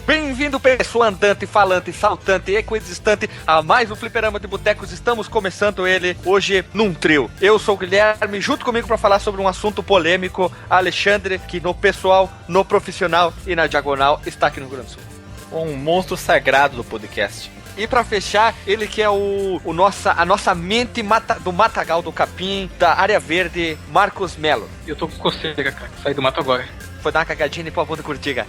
Bem-vindo, pessoa andante, falante, saltante e equidistante a mais um Fliperama de Botecos. Estamos começando ele hoje num trio. Eu sou o Guilherme, junto comigo para falar sobre um assunto polêmico, Alexandre, que no pessoal, no profissional e na diagonal está aqui no Rio Grande do Sul. Um monstro sagrado do podcast. E pra fechar, ele que é a nossa mente do Matagal do Capim, da área verde, Marcos Melo. Eu tô com coceira, cara. Saí do mato agora. Foi dar uma cagadinha e pôr a bunda curtiga.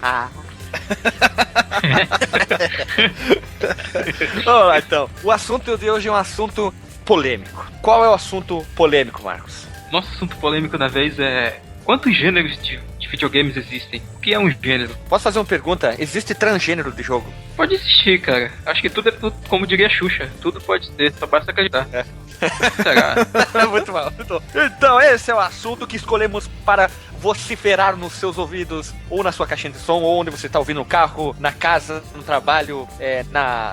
Vamos lá, então. O assunto de hoje é um assunto polêmico. Qual é o assunto polêmico, Marcos? Nosso assunto polêmico da vez é... Quantos gêneros de videogames existem? O que é um gênero? Posso fazer uma pergunta? Existe transgênero de jogo? Pode existir, cara. Acho que tudo é tudo, como diria Xuxa. Tudo pode ter, só basta acreditar. Será? Muito mal. Então, esse é o assunto que escolhemos para vociferar nos seus ouvidos, ou na sua caixinha de som, ou onde você está ouvindo no carro, na casa, no trabalho,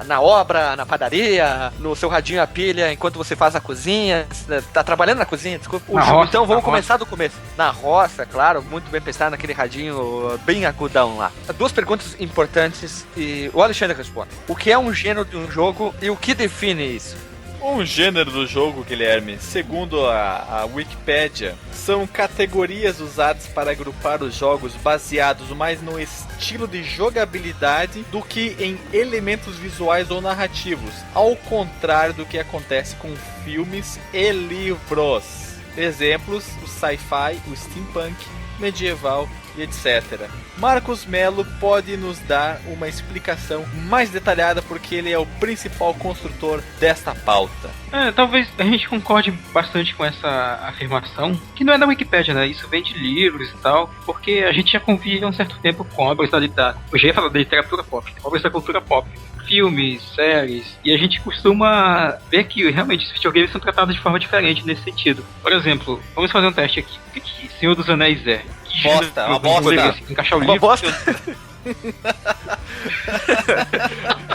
na obra, na padaria, no seu radinho a pilha, enquanto você faz a cozinha. Tá trabalhando na cozinha, desculpa. Então vamos começar do começo. Na roça, claro, muito bem pensado naquele radinho bem agudão lá. Duas perguntas importantes e o Alexandre responde. O que é um gênero de um jogo e o que define isso? Um gênero do jogo, Guilherme, segundo a Wikipédia, são categorias usadas para agrupar os jogos baseados mais no estilo de jogabilidade do que em elementos visuais ou narrativos, ao contrário do que acontece com filmes e livros. Exemplos: o sci-fi, o steampunk, medieval e etc. Marcos Melo pode nos dar uma explicação mais detalhada porque ele é o principal construtor desta pauta. Talvez a gente concorde bastante com essa afirmação, que não é da Wikipédia, né? Isso vem de livros e tal, porque a gente já convive há um certo tempo com obras hoje ia falar da literatura pop, obras da cultura pop, filmes, séries, e a gente costuma ver que realmente os videogames são tratados de forma diferente nesse sentido. Por exemplo, vamos fazer um teste aqui. O que Senhor dos Anéis é? Bosta, uma bosta. Encaixar o uma livro. Bosta.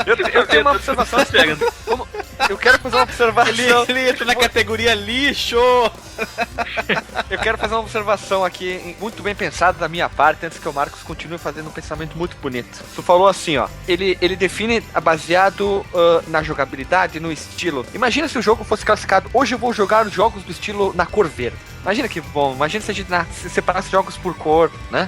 eu tenho uma observação. Eu quero fazer uma observação. Ele entra na categoria lixo. Eu quero fazer uma observação aqui, muito bem pensada da minha parte, antes que o Marcos continue fazendo um pensamento muito bonito. Tu falou assim, ó, ele define baseado na jogabilidade, no estilo. Imagina se o jogo fosse classificado, hoje eu vou jogar os jogos do estilo na cor verde. Imagina que bom, imagina se a gente separasse jogos por cor, né?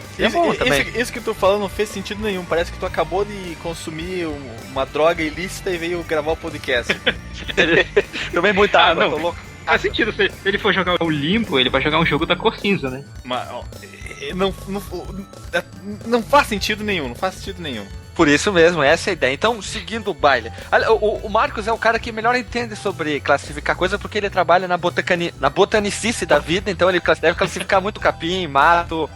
Isso que tu falando não fez sentido nenhum, parece que tu acabou de consumir uma droga ilícita e veio gravar o podcast. Tomei muita água, não. Tô louco. Faz sentido, se ele for jogar o limpo, ele vai jogar um jogo da cor cinza, né? Mas não faz sentido nenhum, Por isso mesmo, essa é a ideia. Então, seguindo o baile. O Marcos é o cara que melhor entende sobre classificar coisa, porque ele trabalha na botanicice da vida, então ele deve classificar muito capim, mato,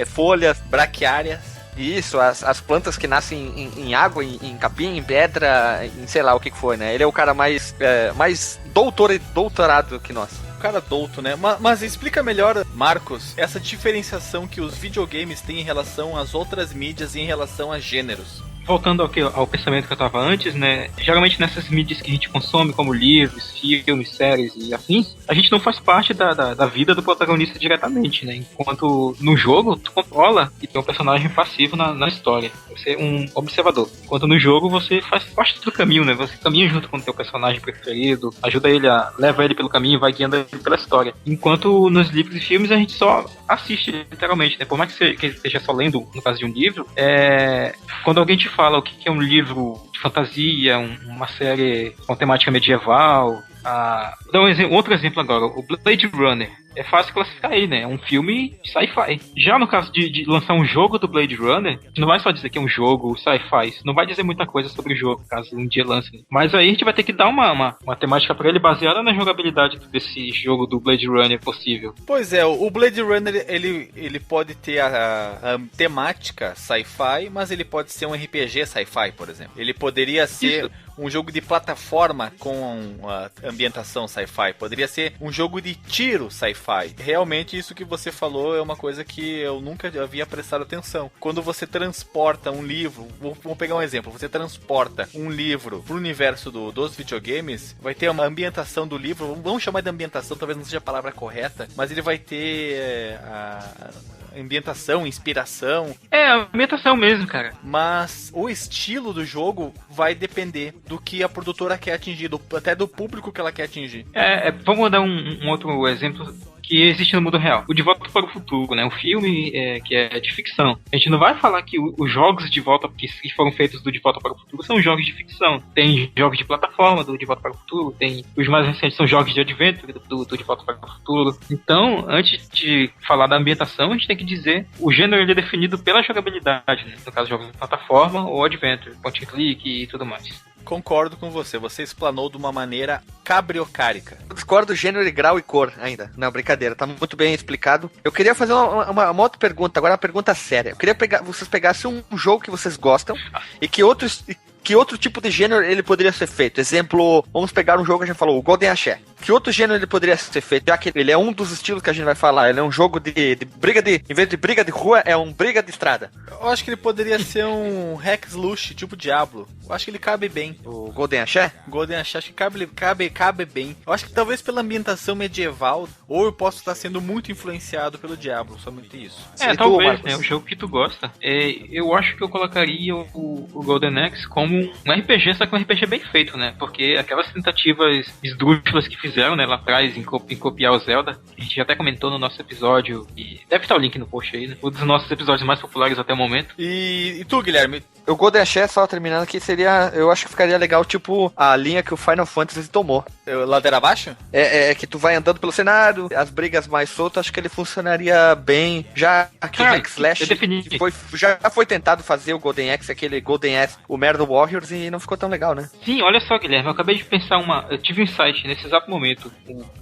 folhas, braquiárias. Isso, as plantas que nascem em água, em capim, em pedra, em sei lá o que foi, né? Ele é o cara mais doutorado que nós. Cara douto, né? Mas explica melhor, Marcos, essa diferenciação que os videogames têm em relação às outras mídias e em relação a gêneros. Voltando ao pensamento que eu tava antes, né? Geralmente nessas mídias que a gente consome, como livros, filmes, séries e afins, a gente não faz parte da vida do protagonista diretamente, né? Enquanto no jogo, tu controla e tem um personagem passivo na história. Você é um observador. Enquanto no jogo, você faz parte do caminho, né? Você caminha junto com o teu personagem preferido, ajuda ele leva ele pelo caminho e vai guiando ele pela história. Enquanto nos livros e filmes, a gente só assiste, literalmente, né? Por mais que esteja só lendo, no caso de um livro, quando alguém te fala o que é um livro de fantasia, uma série com temática medieval. Vou dar outro exemplo agora, o Blade Runner. É fácil classificar ele, né? É um filme sci-fi. Já no caso de lançar um jogo do Blade Runner, não vai só dizer que é um jogo sci-fi, não vai dizer muita coisa sobre o jogo, caso um dia lance. Mas aí a gente vai ter que dar uma temática pra ele baseada na jogabilidade desse jogo do Blade Runner possível. Pois é, o Blade Runner, ele pode ter a temática sci-fi, mas ele pode ser um RPG sci-fi, por exemplo. Ele poderia ser um jogo de plataforma com ambientação sci-fi. Poderia ser um jogo de tiro sci-fi. Realmente isso que você falou é uma coisa que eu nunca havia prestado atenção. Quando você transporta um livro, vou pegar um exemplo, você transporta um livro pro universo dos videogames, vai ter uma ambientação do livro, vamos chamar de ambientação, talvez não seja a palavra correta, mas ele vai ter a ambientação, inspiração. É, a ambientação mesmo, cara. Mas o estilo do jogo vai depender do que a produtora quer atingir, até do público que ela quer atingir. Vamos dar um outro exemplo que existe no mundo real. O De Volta para o Futuro, né? Um filme que é de ficção. A gente não vai falar que os jogos de volta que foram feitos do De Volta para o Futuro são jogos de ficção. Tem jogos de plataforma do De Volta para o Futuro, tem os mais recentes são jogos de adventure do De Volta para o Futuro. Então, antes de falar da ambientação, a gente tem que dizer o gênero ele é definido pela jogabilidade, né? No caso, jogos de plataforma ou adventure, point and click e tudo mais. Concordo com você explanou de uma maneira cabriocárica. Eu discordo do gênero, grau e cor ainda. Não, brincadeira, tá muito bem explicado. Eu queria fazer uma outra pergunta, agora uma pergunta séria. Eu queria vocês pegassem um jogo que vocês gostam e que outro tipo de gênero ele poderia ser feito. Exemplo, vamos pegar um jogo que a gente falou, o Golden Axe. Que outro gênero ele poderia ser feito? Já que ele é um dos estilos que a gente vai falar. Ele é um jogo de briga em vez de briga de rua, é um briga de estrada. Eu acho que ele poderia ser um hack slush, tipo Diablo. Eu acho que ele cabe bem. O Golden Axe? Golden Axe, acho que cabe bem. Eu acho que talvez pela ambientação medieval, ou eu posso estar sendo muito influenciado pelo Diablo, somente isso. Talvez, né? O jogo que tu gosta. Eu acho que eu colocaria o Golden Axe como um RPG, só que um RPG bem feito, né? Porque aquelas tentativas esdrúxulas que fizeram, né, lá atrás em copiar o Zelda, a gente já até comentou no nosso episódio, e deve estar o link no post aí, né? Um dos nossos episódios mais populares até o momento. E tu, Guilherme? O Golden Axe, só terminando aqui, eu acho que ficaria legal, tipo, a linha que o Final Fantasy tomou. Ladeira abaixo? Que tu vai andando pelo cenário, as brigas mais soltas, acho que ele funcionaria bem. Já aqui o Hack Slash, já foi tentado fazer o Golden Axe, aquele Golden Axe, o Mero Warriors, e não ficou tão legal, né? Sim, olha só, Guilherme, eu acabei de pensar eu tive um insight nesse exato momento.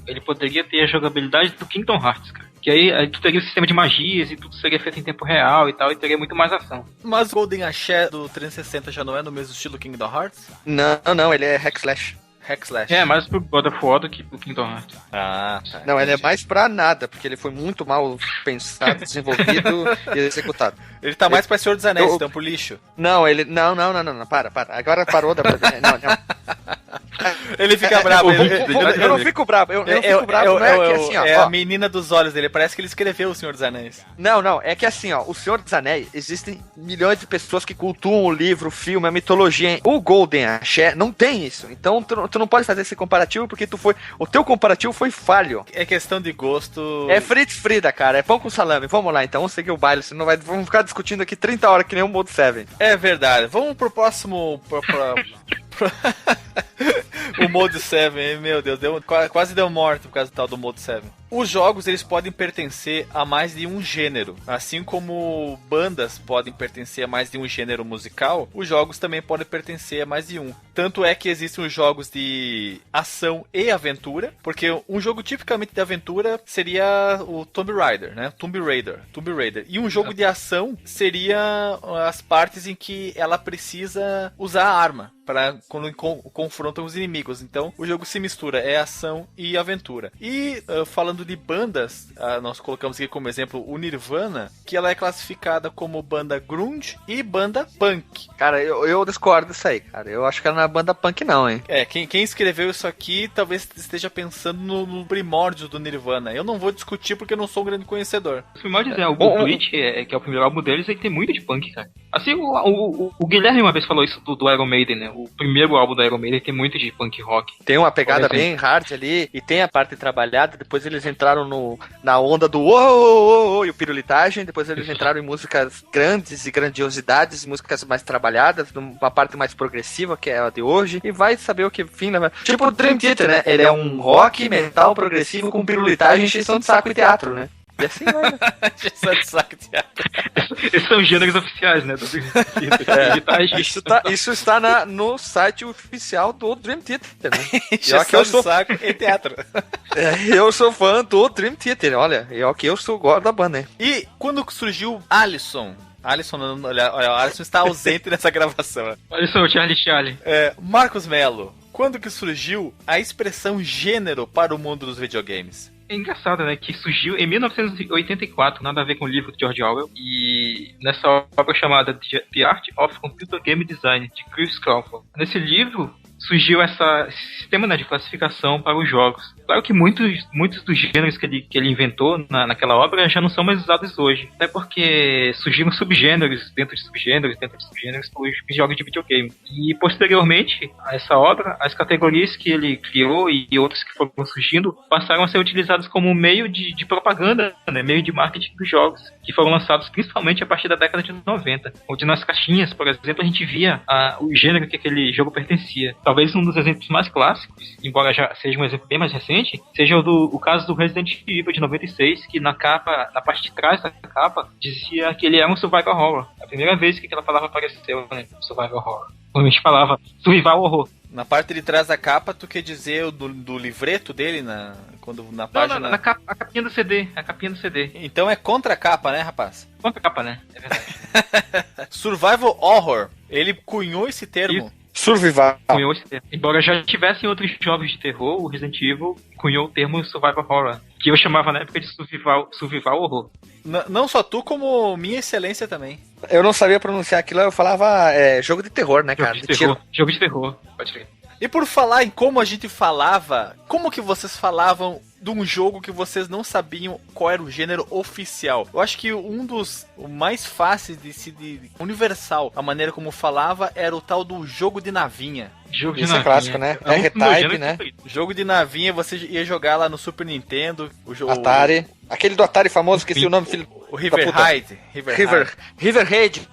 Ele poderia ter a jogabilidade do Kingdom Hearts, cara. Que aí tu teria o sistema de magias e tudo seria feito em tempo real e tal, e teria muito mais ação. Mas o Golden Axe do 360 já não é no mesmo estilo Kingdom Hearts? Não, ele é Hack Slash. Hack Slash. É, mais pro God of War do que pro Kingdom Hearts. Tá. Não, ele é mais pra nada, porque ele foi muito mal pensado, desenvolvido e executado. Ele tá mais pra Senhor dos Anéis, então, pro lixo. Não, ele... Não, para. Agora parou da... Não. Ele fica bravo. Eu não fico bravo, não é que assim, ó. É a menina dos olhos dele, parece que ele escreveu O Senhor dos Anéis. Não, é que assim, ó, O Senhor dos Anéis, existem milhões de pessoas que cultuam o livro, o filme, a mitologia. O Golden Axe não tem isso, então tu não pode fazer esse comparativo porque o teu comparativo foi falho. É questão de gosto. É Fritz Frida, cara, é pão com salame. Vamos lá, então, vamos seguir o baile, senão vamos ficar discutindo aqui 30 horas que nem o Mode 7. É verdade, vamos pro próximo... O Mode 7, meu Deus, quase deu morte por causa do tal do Mode 7. Os jogos, eles podem pertencer a mais de um gênero. Assim como bandas podem pertencer a mais de um gênero musical, os jogos também podem pertencer a mais de um. Tanto é que existem os jogos de ação e aventura, porque um jogo tipicamente de aventura seria o Tomb Raider, né? Tomb Raider. E um jogo de ação seria as partes em que ela precisa usar a arma para quando confrontam os inimigos. Então, o jogo se mistura, é ação e aventura. E falando de bandas, nós colocamos aqui como exemplo o Nirvana, que ela é classificada como banda grunge e banda punk. Cara, eu discordo disso aí, cara. Eu acho que ela não é banda punk não, hein. Quem escreveu isso aqui talvez esteja pensando no primórdio do Nirvana. Eu não vou discutir porque eu não sou um grande conhecedor. Os primórdios é o Bleach, que é o primeiro álbum deles, ele tem muito de punk, cara. Assim, o Guilherme uma vez falou isso do Iron Maiden, né? O primeiro álbum do Iron Maiden tem muito de punk rock. Tem uma pegada bem hard ali, e tem a parte trabalhada, depois eles entraram na onda do e o pirulitagem, depois eles entraram em músicas grandes e grandiosidades, músicas mais trabalhadas, numa parte mais progressiva, que é a de hoje, e vai saber o que fim leva. Tipo o Dream Theater, né? Ele é um rock, metal, progressivo, com pirulitagem, encheção de saco e teatro, né? E assim vai, né? Encheção de saco e teatro. Esses são gêneros oficiais, né? Do Dream Theater. Isso está no site oficial do Dream Theater, né? Encheção de saco e teatro. Eu sou fã do Dream Theater, olha. Eu gosto da banda, hein? E quando surgiu Alisson, Alisson, olha, o Alisson está ausente nessa gravação. Olha só, o Charlie. Marcos Melo, quando que surgiu a expressão gênero para o mundo dos videogames? É engraçado, né, que surgiu em 1984, nada a ver com o livro de George Orwell, e nessa obra chamada The Art of Computer Game Design, de Chris Crawford. Nesse livro surgiu esse sistema, né, de classificação para os jogos. Claro que muitos dos gêneros que ele inventou naquela obra já não são mais usados hoje. Até porque surgiram subgêneros dentro de subgêneros para os jogos de videogame. E posteriormente a essa obra, as categorias que ele criou e outras que foram surgindo passaram a ser utilizadas como meio de propaganda, né, meio de marketing dos jogos, que foram lançados principalmente a partir da década de 90. Onde nas caixinhas, por exemplo, a gente via o gênero que aquele jogo pertencia. Talvez um dos exemplos mais clássicos, embora já seja um exemplo bem mais recente, seja o caso do Resident Evil de 96, que na parte de trás da capa, dizia que ele era um survival horror. A primeira vez que aquela palavra apareceu, né? Survival horror. A gente falava survival horror. Na parte de trás da capa, tu quer dizer do livreto dele na página? Não, a capinha do CD. A capinha do CD. Então é contra a capa, né, rapaz? Contra a capa, né? É verdade. Survival horror. Ele cunhou esse termo. Isso. Survival. Cunhou esse termo. Embora já tivessem outros jogos de terror, o Resident Evil cunhou o termo survival horror, que eu chamava na época de survival horror. Não só tu, como minha excelência também. Eu não sabia pronunciar aquilo, eu falava jogo de terror, né, cara? Jogo de terror, pode crer. E por falar em como a gente falava, como que vocês falavam de um jogo que vocês não sabiam qual era o gênero oficial? Eu acho que o mais fácil de universal, a maneira como falava, era o tal do jogo de navinha. Jogo de Isso navinha. é clássico, né? É um R-Type, né? Jogo de navinha, você ia jogar lá no Super Nintendo. Atari. Aquele do Atari famoso, esqueci o nome, filho. O Riverhide. Riverhead.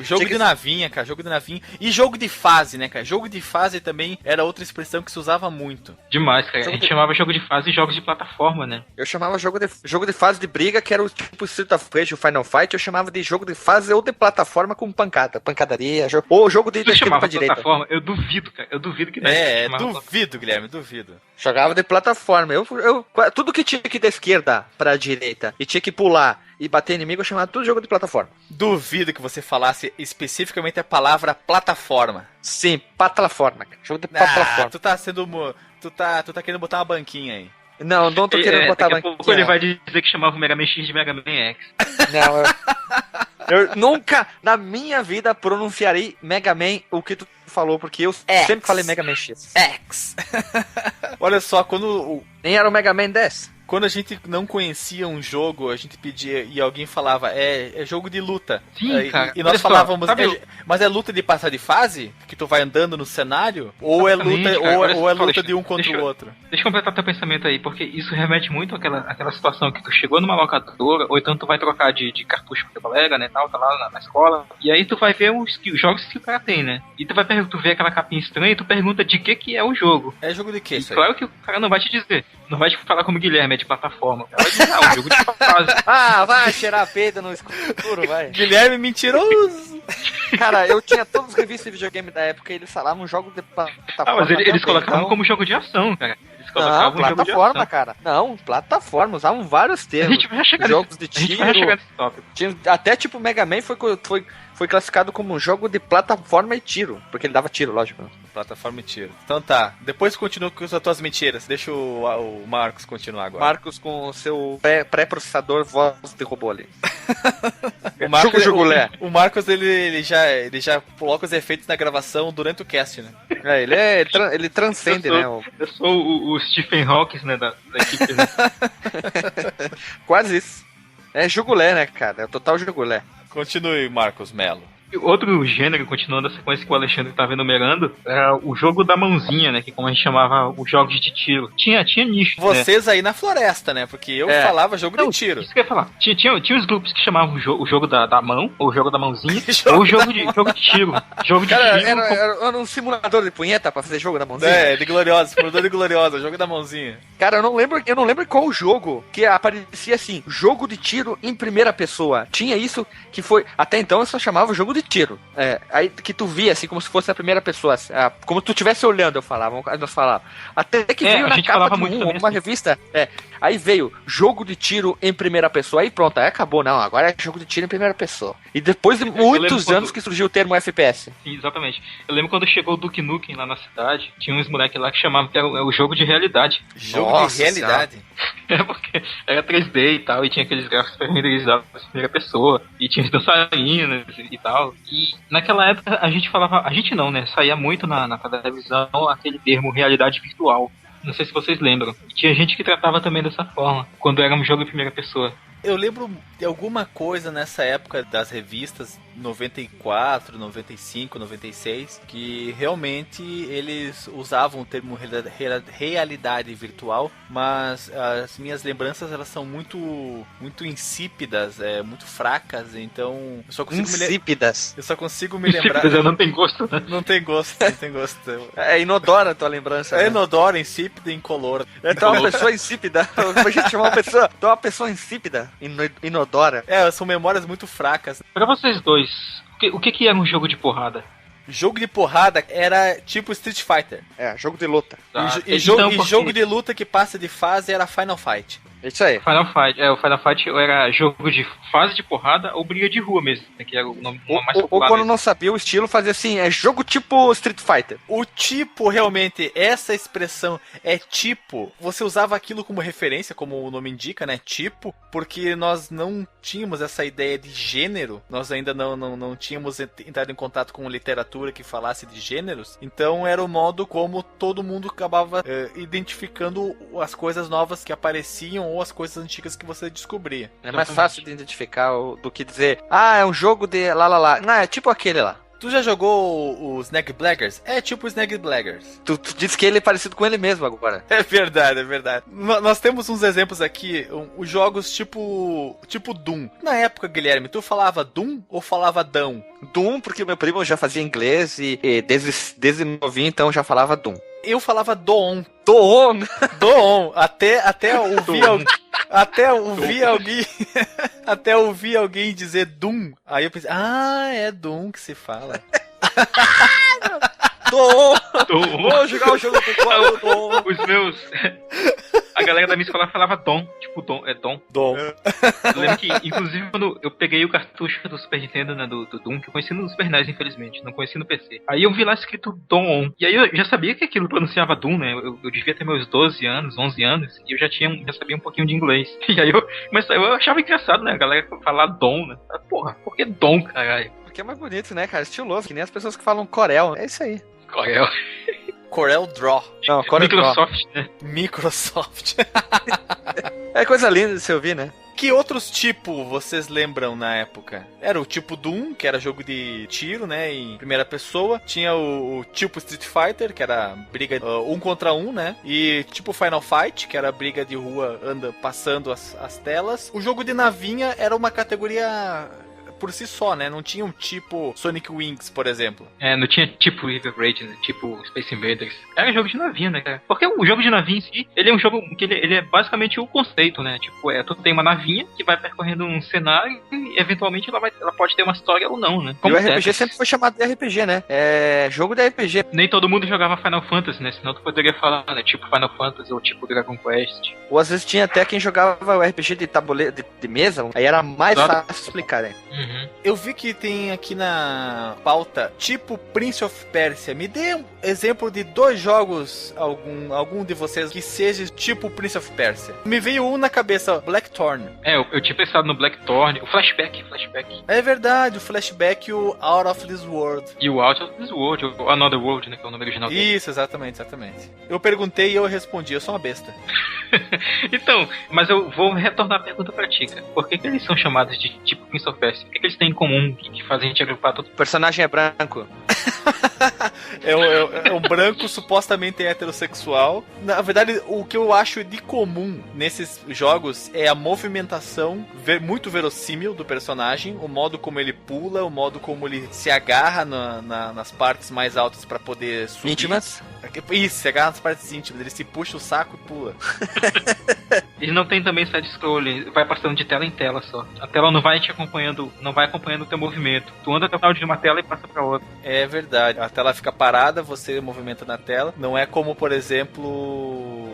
Jogo de navinha, cara. Jogo de navinha. E jogo de fase, né, cara? Jogo de fase também era outra expressão que se usava muito. Demais, cara. A gente chamava jogo de fase e jogos de plataforma, né? Eu chamava jogo de fase de briga, que era o tipo Street of Rage, o Final Fight. Eu chamava de jogo de fase ou de plataforma com pancadaria. Ou jogo de esquerda pra direita. Plataforma? Eu duvido, cara. Eu duvido que duvido, Guilherme, duvido. Jogava de plataforma. Tudo que tinha que ir da esquerda pra direita e tinha que pular e bater inimigo, eu chamava tudo jogo de plataforma. Duvido que você falasse especificamente a palavra plataforma. Sim, plataforma. Jogo de plataforma. Tu tá querendo botar uma banquinha aí. Não tô querendo botar a banquinha. Daqui a pouco ele vai dizer que chamava o Mega Man X de Mega Man X. Não, eu nunca na minha vida pronunciarei Mega Man o que tu falou, porque eu sempre falei Mega Man X. X. Olha só, Nem era o Mega Man 10. Quando a gente não conhecia um jogo, a gente pedia e alguém falava, é jogo de luta. Sim, cara. E nós falávamos, mas é luta de passar de fase? Que tu vai andando no cenário? Ou é luta, ou é luta de um contra o outro? Deixa eu completar teu pensamento aí, porque isso remete muito àquela situação que tu chegou numa locadora, ou então tu vai trocar de cartucho com teu colega, né, tal, tá lá na escola, e aí tu vai ver os jogos que o cara tem, né? E tu vê aquela capinha estranha e tu pergunta de que é o jogo. É jogo de quê isso aí? Claro que o cara não vai te dizer. Não vai te falar como Guilherme, é de plataforma. Vai dizer, não, é um jogo de fase. Vai cheirar peido no escuro, vai. Guilherme mentiroso. Cara, eu tinha todos os revistas de videogame da época e eles falavam jogo de plataforma. Mas eles colocavam como jogo de ação, cara. Eles colocavam plataforma, cara. Não, plataforma. Usavam vários termos. A gente vai chegar jogos de tiro. A gente vai chegar nesse tópico. Até tipo Mega Man foi classificado como um jogo de plataforma e tiro. Porque ele dava tiro, lógico. Plataforma e tiro. Então tá. Depois continua com as tuas mentiras. Deixa o Marcos continuar agora. Marcos com o seu pré-processador voz de robô ali. O Marcos, ele já coloca os efeitos na gravação durante o cast, né? Ele transcende, né? Eu sou o Stephen Hawking, né, da equipe. Né? Quase isso. É jugulé, né, cara? É o total jugulé. Continue, Marcos Melo. Outro gênero, continuando a sequência que o Alexandre estava enumerando, era o jogo da mãozinha, né? Que como a gente chamava os jogos de tiro. Tinha nicho. Vocês, né? Aí na floresta, né? Porque eu falava jogo de tiro. Isso que eu ia falar. Tinha os grupos que chamavam o jogo da mão, ou o jogo da mãozinha, ou o jogo de tiro. Jogo de cara, tiro. Era um simulador de punheta pra fazer jogo da mãozinha. De Gloriosa, simulador de Gloriosa, jogo da mãozinha. Cara, eu não lembro qual o jogo que aparecia assim, jogo de tiro em primeira pessoa. Tinha isso que foi. Até então eu só chamava jogo de de tiro. Aí que tu via, assim, como se fosse a primeira pessoa. Como tu estivesse olhando, nós falava. Até que veio a na gente capa falava de muito também uma assim. revista. Aí veio jogo de tiro em primeira pessoa. Aí pronto, aí acabou. Não, agora é jogo de tiro em primeira pessoa. E depois de muitos anos que surgiu o termo FPS. Sim, exatamente. Eu lembro quando chegou o Duke Nukem lá na cidade, tinha uns moleques lá que chamavam que era o jogo de realidade. Jogo Nossa de realidade. Porque era 3D e tal, e tinha aqueles gráficos renderizados na primeira pessoa, e tinha as dançarinas e tal. E naquela época a gente falava, a gente não, né? Saía muito na televisão aquele termo realidade virtual. Não sei se vocês lembram. E tinha gente que tratava também dessa forma, quando era um jogo em primeira pessoa. Eu lembro de alguma coisa nessa época das revistas 94, 95, 96, que realmente eles usavam o termo realidade virtual, mas as minhas lembranças elas são muito insípidas, muito fracas, então eu só consigo Insípidas. eu só consigo me lembrar. Insípidas, não tem gosto, né? Não tem gosto, não tem gosto. É inodora a tua lembrança. É né? inodoro, insípido e incolor. Tu é uma pessoa insípida. A gente chama uma pessoa. Tu é uma pessoa insípida, inodora. São memórias muito fracas. Pra vocês dois, o que era um jogo de porrada? Jogo de porrada era tipo Street Fighter. Jogo de luta. Tá? Jogo de luta que passa de fase era Final Fight. Isso aí. Final Fight. O Final Fight era jogo de fase de porrada ou briga de rua mesmo, né, que era o nome mais Ou popular. quando não sabia o estilo, fazia assim, jogo tipo Street Fighter. O tipo, realmente, essa expressão é tipo, você usava aquilo como referência, como o nome indica, né, tipo, porque nós não tínhamos essa ideia de gênero, nós ainda não tínhamos entrado em contato com literatura que falasse de gêneros, então era o modo como todo mundo acabava identificando as coisas novas que apareciam ou as coisas antigas que você descobria. É mais fácil de identificar do que dizer, é um jogo de lá. Não, é tipo aquele lá. Tu já jogou o Snag Blaggers? É tipo o Snag Blaggers. Tu disse que ele é parecido com ele mesmo agora. É verdade, é verdade. Nós temos uns exemplos aqui, os jogos tipo Doom. Na época, Guilherme, tu falava Doom ou falava Dão? Doom, porque meu primo já fazia inglês e desde novinho, então já falava Doom. Eu falava Doon. Doon! Doon. Até ouvir alguém dizer Doom. Aí eu pensei, é Doom que se fala. Doon! Vou jogar o jogo do Doon. Os meus... A galera da minha escola falava Dom, tipo Dom, Dom. Eu lembro que, inclusive, quando eu peguei o cartucho do Super Nintendo, né, do Doom, que eu conheci no Super NES, infelizmente, não conheci no PC. Aí eu vi lá escrito Dom, e aí eu já sabia que aquilo pronunciava Doom, né, eu devia ter meus 12 anos, 11 anos, e eu já sabia um pouquinho de inglês. E aí eu achava engraçado, né, a galera falar Dom, né, porra, por que Dom, caralho? Porque é mais bonito, né, cara, estiloso, que nem as pessoas que falam Corel, é isso aí. Corel. Corel Draw. Não, Corel Microsoft, Draw. né? Microsoft. É coisa linda de se ouvir, né? Que outros tipos vocês lembram na época? Era o tipo Doom, que era jogo de tiro, né, em primeira pessoa. Tinha o tipo Street Fighter, que era briga 1 contra 1, né? E tipo Final Fight, que era briga de rua, passando as telas. O jogo de navinha era uma categoria por si só, né? Não tinha um tipo Sonic Wings, por exemplo. Não tinha tipo River Raid, né? Tipo Space Invaders. Era jogo de navinha, né, cara? Porque o jogo de navinha em si, ele é um jogo que ele é basicamente o conceito, né? Tipo, tu tem uma navinha que vai percorrendo um cenário e eventualmente ela pode ter uma história ou não, né? Como e o RPG sempre foi chamado de RPG, né? É jogo de RPG. Nem todo mundo jogava Final Fantasy, né? Senão tu poderia falar, né? Tipo Final Fantasy ou tipo Dragon Quest. Ou às vezes tinha até quem jogava o RPG de tabuleiro, de mesa, aí era mais fácil explicar, né? Eu vi que tem aqui na pauta tipo Prince of Persia. Me dê um exemplo de 2 jogos, algum de vocês, que seja tipo Prince of Persia. Me veio um na cabeça, Blackthorn. Eu tinha pensado no Blackthorn, o Flashback. É verdade, o Flashback e o Out of This World. E o Out of This World, o Another World, né, que é o nome original dele. Isso, exatamente. Eu perguntei e eu respondi, eu sou uma besta. Então, mas eu vou retornar a pergunta pra ti, cara. Por que eles são chamados de tipo Prince of Persia? O que eles têm em comum que fazem a gente agrupar todo? O personagem é branco. É um branco supostamente heterossexual. Na verdade, o que eu acho de comum nesses jogos é a movimentação muito verossímil do personagem, o modo como ele pula, o modo como ele se agarra nas partes mais altas pra poder subir. Íntimas? Isso, se agarra nas partes íntimas, ele se puxa o saco e pula. E Ele não tem também side-scrolling, vai passando de tela em tela só. A tela não vai te acompanhando, não vai acompanhando o teu movimento. Tu anda até o final de uma tela e passa pra outra. É verdade. A tela fica parada, você movimenta na tela. Não é como, por exemplo...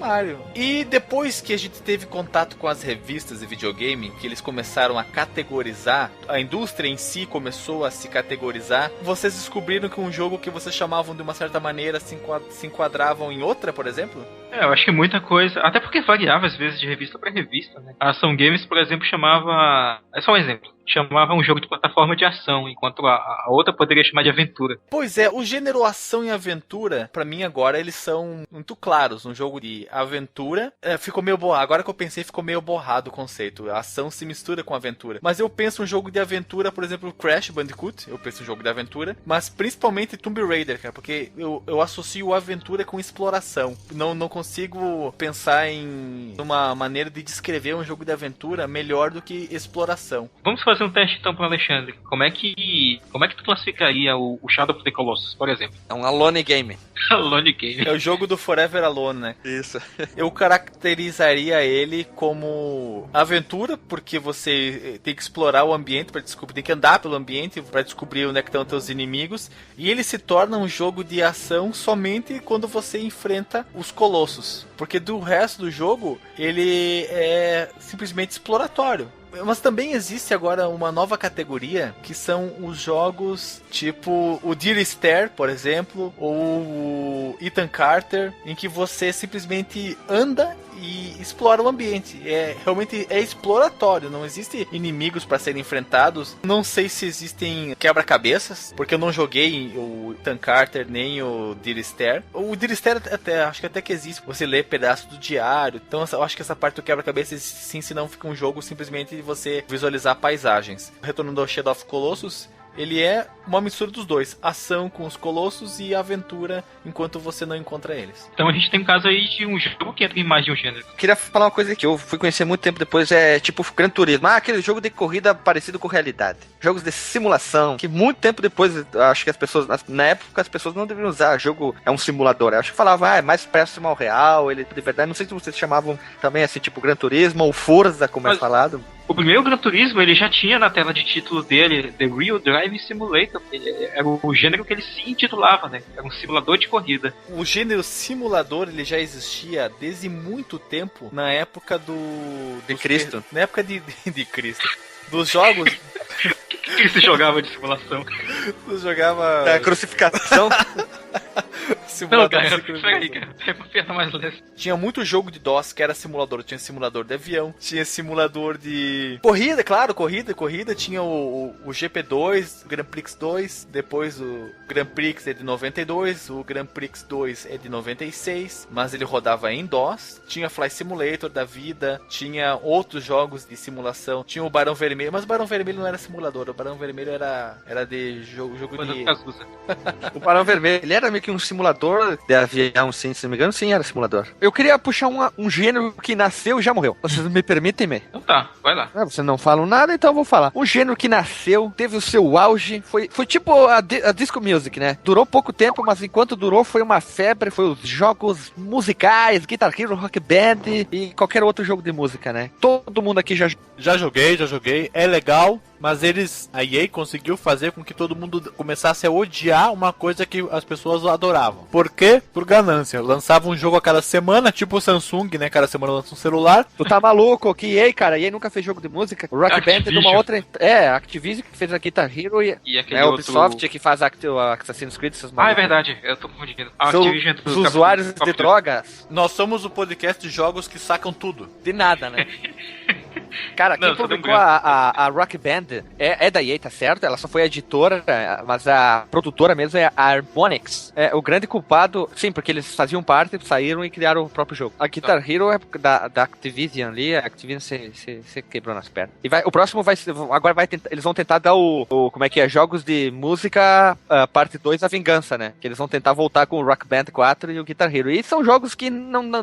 Mario. E depois que a gente teve contato com as revistas de videogame, que eles começaram a categorizar, a indústria em si começou a se categorizar, vocês descobriram que um jogo que vocês chamavam de uma certa maneira se enquadravam em outra, por exemplo? Eu acho que muita coisa, até porque variava às vezes de revista pra revista, né? A Ação Games, por exemplo, chamava... É só um exemplo. Chamava um jogo de plataforma de ação, enquanto a outra poderia chamar de aventura. Pois é, o gênero ação e aventura, pra mim agora, eles são muito claros. Um jogo de aventura, ficou meio borrado. Agora que eu pensei, ficou meio borrado o conceito. A ação se mistura com a aventura. Mas eu penso um jogo de aventura, por exemplo, Crash Bandicoot, eu penso um jogo de aventura, mas principalmente Tomb Raider, cara, porque eu associo aventura com exploração. Não consigo pensar em uma maneira de descrever um jogo de aventura melhor do que exploração. Vamos fazer um teste então pro Alexandre. Como é que tu classificaria o Shadow of the Colossus, por exemplo? É um alone game. Alone game. É o jogo do Forever Alone, né? Isso. Eu caracterizaria ele como aventura, porque você tem que explorar o ambiente para descobrir, tem que andar pelo ambiente para descobrir onde é que estão os teus inimigos, e ele se torna um jogo de ação somente quando você enfrenta os colossos, porque do resto do jogo ele é simplesmente exploratório. Mas também existe agora uma nova categoria, que são os jogos tipo o Dear Esther, por exemplo, ou o Ethan Carter, em que você simplesmente anda e explora o ambiente. Realmente é exploratório, não existe inimigos para serem enfrentados. Não sei se existem quebra-cabeças, porque eu não joguei o Ethan Carter nem o Dear Esther. O Dear Esther acho que até que existe, você lê pedaços do diário. Então eu acho que essa parte do quebra-cabeça sim, se não fica um jogo simplesmente de você visualizar paisagens. Retornando ao Shadow of Colossus, ele é uma mistura dos dois, ação com os colossos e aventura enquanto você não encontra eles. Então a gente tem um caso aí de um jogo que entra em mais de um gênero. Queria falar uma coisa que eu fui conhecer muito tempo depois, é tipo Gran Turismo. Aquele jogo de corrida parecido com realidade. Jogos de simulação, que muito tempo depois, acho que as pessoas, na época as pessoas não deveriam usar, jogo é um simulador. Eu acho que falava, é mais próximo ao real, ele de verdade. Não sei se vocês chamavam também assim, tipo Gran Turismo ou Forza, como é falado. O primeiro Gran Turismo, ele já tinha na tela de título dele The Real Drive Simulator. Era o gênero que ele se intitulava, né? Era um simulador de corrida. O gênero simulador, ele já existia desde muito tempo, na época de Cristo. Na época de Cristo. Dos jogos... O que você jogava de simulação? Você jogava... Da crucificação. Não, cara, peraí, cara. É uma piada mais leve. Tinha muito jogo de DOS que era simulador. Tinha simulador de avião, tinha simulador de... Corrida, claro, corrida. Tinha o GP2, o Grand Prix 2. Depois o Grand Prix é de 92. O Grand Prix 2 é de 96. Mas ele rodava em DOS. Tinha Fly Simulator da vida. Tinha outros jogos de simulação. Tinha o Barão Vermelho. Mas o Barão Vermelho não era simulador. O Barão Vermelho era de jogo de... O Barão Vermelho, ele era meio que um simulador de avião, sim, se não me engano, sim, era simulador. Eu queria puxar um gênero que nasceu e já morreu. Vocês me permitem-me? Então tá, vai lá. Vocês não falam nada, então eu vou falar. Um gênero que nasceu, teve o seu auge, foi tipo a disco music, né? Durou pouco tempo, mas enquanto durou foi uma febre, foi os jogos musicais, Guitar Hero, Rock Band e qualquer outro jogo de música, né? Todo mundo aqui já joguei, é legal. Mas a EA conseguiu fazer com que todo mundo começasse a odiar uma coisa que as pessoas adoravam. Por quê? Por ganância. Lançava um jogo a cada semana, tipo o Samsung, né? Cada semana lança um celular. Tu tá maluco? Que EA, cara? EA nunca fez jogo de música. O Rock Band é de uma outra... a Activision que fez a Guitar Hero e aquele a Ubisoft que faz Assassin's Creed. É verdade. Eu tô confundindo. Os usuários de drogas. Nós somos o podcast de jogos que sacam tudo. De nada, né? Cara, quem publicou a Rock Band é da EA, tá certo? Ela só foi a editora, mas a produtora mesmo é a Harmonix. O grande culpado, sim, porque eles faziam parte, saíram e criaram o próprio jogo. A Guitar Hero é da Activision ali, a Activision se quebrou nas pernas. E o próximo eles vão tentar dar como é que é, jogos de música, parte 2, a vingança, né? Que eles vão tentar voltar com o Rock Band 4 e o Guitar Hero. E são jogos que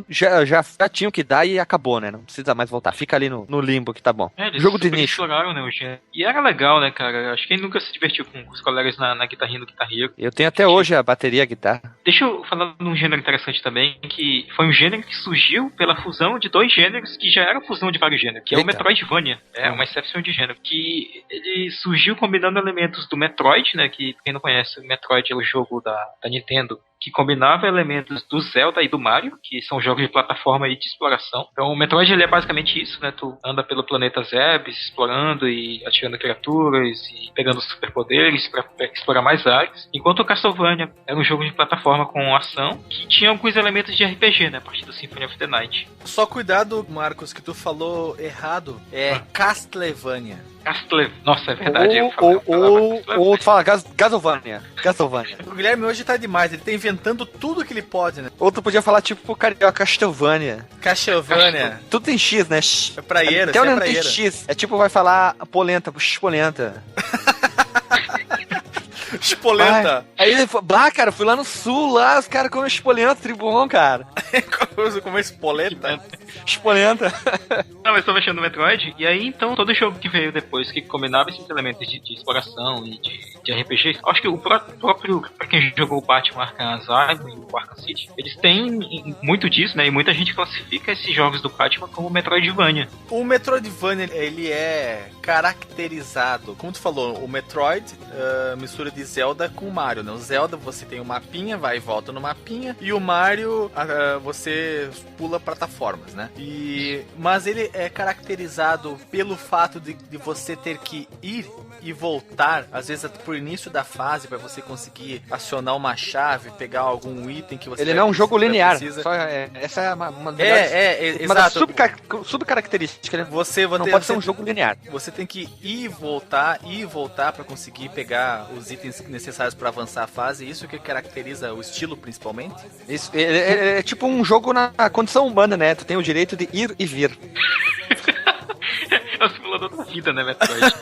já tinham que dar e acabou, né? Não precisa mais voltar. Fica ali no limbo que tá bom. Eles Jogo de super nicho. exploraram, né, o gênero. E era legal, né, cara? Acho que quem nunca se divertiu com os colegas na guitarrinha do Guitar Hero. Eu tenho até hoje a bateria e a guitarra. Deixa eu falar de um gênero interessante também, que foi um gênero que surgiu pela fusão de dois gêneros que já era fusão de vários gêneros, que é o Eita. Metroidvania. É uma exceção de gênero. Que ele surgiu combinando elementos do Metroid, né? Que quem não conhece, o Metroid é o jogo da Nintendo, que combinava elementos do Zelda e do Mario, que são jogos de plataforma e de exploração. Então o Metroid ele é basicamente isso, né? Tu anda pelo planeta Zebes, explorando e atirando criaturas e pegando superpoderes para explorar mais áreas. Enquanto o Castlevania era um jogo de plataforma com ação, que tinha alguns elementos de RPG, né? A partir do Symphony of the Night. Só cuidado, Marcos, que tu falou errado. É Castlevania. Nossa, é verdade. Ou tu fala Gasovania. O Guilherme hoje tá demais, ele tá inventando tudo que ele pode, né? Ou tu podia falar tipo carioca, Castlevania. Castlevania. Tudo tem X, né? É praieira, Até isso o é não tem praieira. X. É tipo, vai falar polenta, polenta. Espolenta. Aí ele falou, cara, fui lá no sul, lá, os caras comem espolenta, tribom, cara. Como espolenta? Espolenta. Não, mas tô mexendo no Metroid, e aí então todo jogo que veio depois que combinava esses elementos de exploração e de RPG, acho que o próprio, pra quem jogou o Batman Arkham Asylum e o Arkham City, eles têm muito disso, né? E muita gente classifica esses jogos do Batman como Metroidvania. O Metroidvania, ele é caracterizado, como tu falou, o Metroid mistura de Zelda com Mario, né? O Zelda você tem um mapinha, vai e volta no mapinha, e o Mario você pula plataformas, né? Mas ele é caracterizado pelo fato de você ter que ir e voltar, às vezes por início da fase, para você conseguir acionar uma chave, pegar algum item que você Ele não é um jogo linear. precisa. Essa é uma das Exato. subcaracterísticas. Né? Você não pode ser um jogo linear. Você tem que ir e voltar para conseguir pegar os itens necessários para avançar a fase. Isso que caracteriza o estilo, principalmente. Isso é tipo um jogo na condição humana, né? Tu tem o direito de ir e vir. É o simulador da vida, né, Metroid?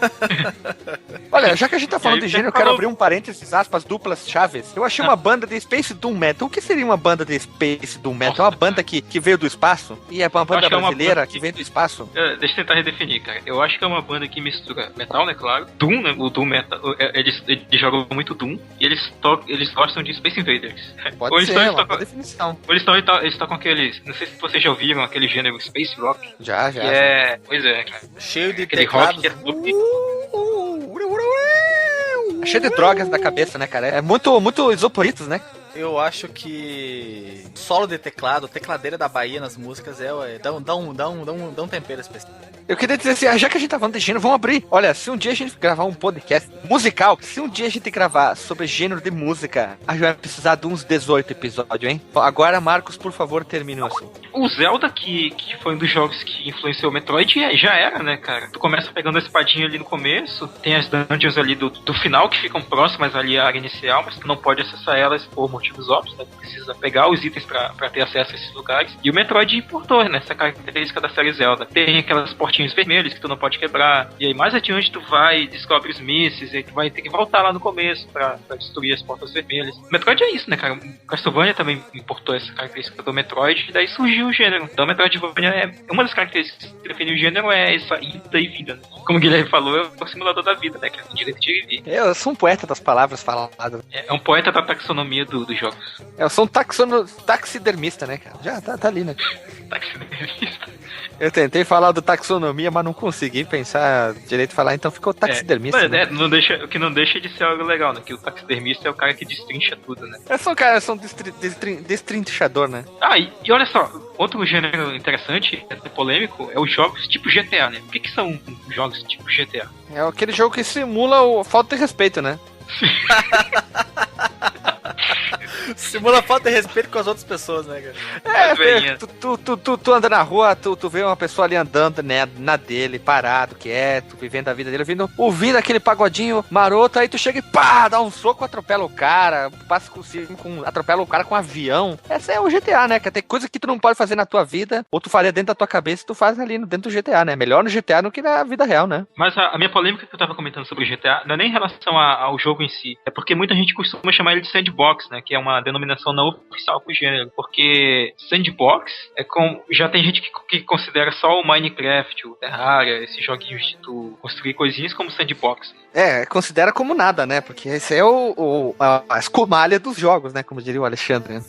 Olha, já que a gente tá falando aí, de gênero, eu quero abrir um parênteses, aspas, duplas chaves. Eu achei uma banda de Space Doom Metal. O que seria uma banda de Space Doom Metal? É uma banda que veio do espaço? E é uma banda brasileira que veio do espaço? Deixa eu tentar redefinir, cara. Eu acho que é uma banda que mistura metal, né, claro. Doom, né, o Doom Metal. Eles jogam muito Doom. E eles gostam de Space Invaders. Pode ser, é uma boa definição. Ou eles tocam aqueles... Não sei se vocês já ouviram aquele gênero Space Rock. Já. Pois é, cara. Cheio de aquele teclados. Cheio de drogas na cabeça, né, cara? É muito isoporitos, né? Eu acho que solo de teclado, tecladeira da Bahia nas músicas dá um tempero especial. Eu queria dizer assim, já que a gente tá falando de gênero, vamos abrir. Olha, se um dia a gente gravar um podcast musical, se um dia a gente gravar sobre gênero de música, a gente vai precisar de uns 18 episódios, hein? Agora, Marcos, por favor, termine o assunto. O Zelda, que foi um dos jogos que influenciou o Metroid, já era, né, cara? Tu começa pegando a espadinha ali no começo, tem as dungeons ali do final que ficam próximas ali à área inicial, mas tu não pode acessar elas por motivos óbvios, né? Tu precisa pegar os itens pra ter acesso a esses lugares. E o Metroid importou, né, essa característica da série Zelda. Tem aquelas portinhas vermelhas que tu não pode quebrar, e aí mais adiante tu vai e descobre os mísseis, e aí tu vai ter que voltar lá no começo pra destruir as portas vermelhas. O Metroid é isso, né, cara? O Castlevania também importou essa característica do Metroid, e daí surgiu o gênero. Então o Metroidvania uma das características que define o gênero é essa ida e vida, né? Como o Guilherme falou, é o simulador da vida, né, que é o direito de ir e vir. Eu sou um poeta das palavras faladas. É um poeta da taxonomia dos jogos. Eu sou um taxidermista, né, cara? Já tá ali, né? Taxidermista. Eu tentei falar do taxonomia, mas não consegui pensar direito de falar, então ficou taxidermista. Né? O que não deixa de ser algo legal, né? Que o taxidermista é o cara que destrincha tudo, né? São destrinchador, né? Ah, e olha só, outro gênero interessante, polêmico, é os jogos tipo GTA, né? O que são jogos tipo GTA? É aquele jogo que simula a falta de respeito, né? Simula falta de respeito com as outras pessoas, né, cara? Tu anda na rua, tu vê uma pessoa ali andando, né, na dele, parado, quieto, vivendo a vida dele, ouvindo aquele pagodinho maroto, aí tu chega e pá, dá um soco, atropela o cara, passa atropela o cara com um avião. Essa é o GTA, né, que tem coisa que tu não pode fazer na tua vida, ou tu faria dentro da tua cabeça, tu faz ali dentro do GTA, né? Melhor no GTA do que na vida real, né? Mas a minha polêmica que eu tava comentando sobre o GTA não é nem em relação ao jogo em si, é porque muita gente costuma chamar ele de sandbox, né, que é uma uma denominação não oficial pro gênero, porque sandbox já tem gente que considera só o Minecraft, o Terraria, esses joguinhos de tu construir coisinhas como sandbox. Considera como nada, né? Porque esse é a escumalha dos jogos, né? Como diria o Alexandre.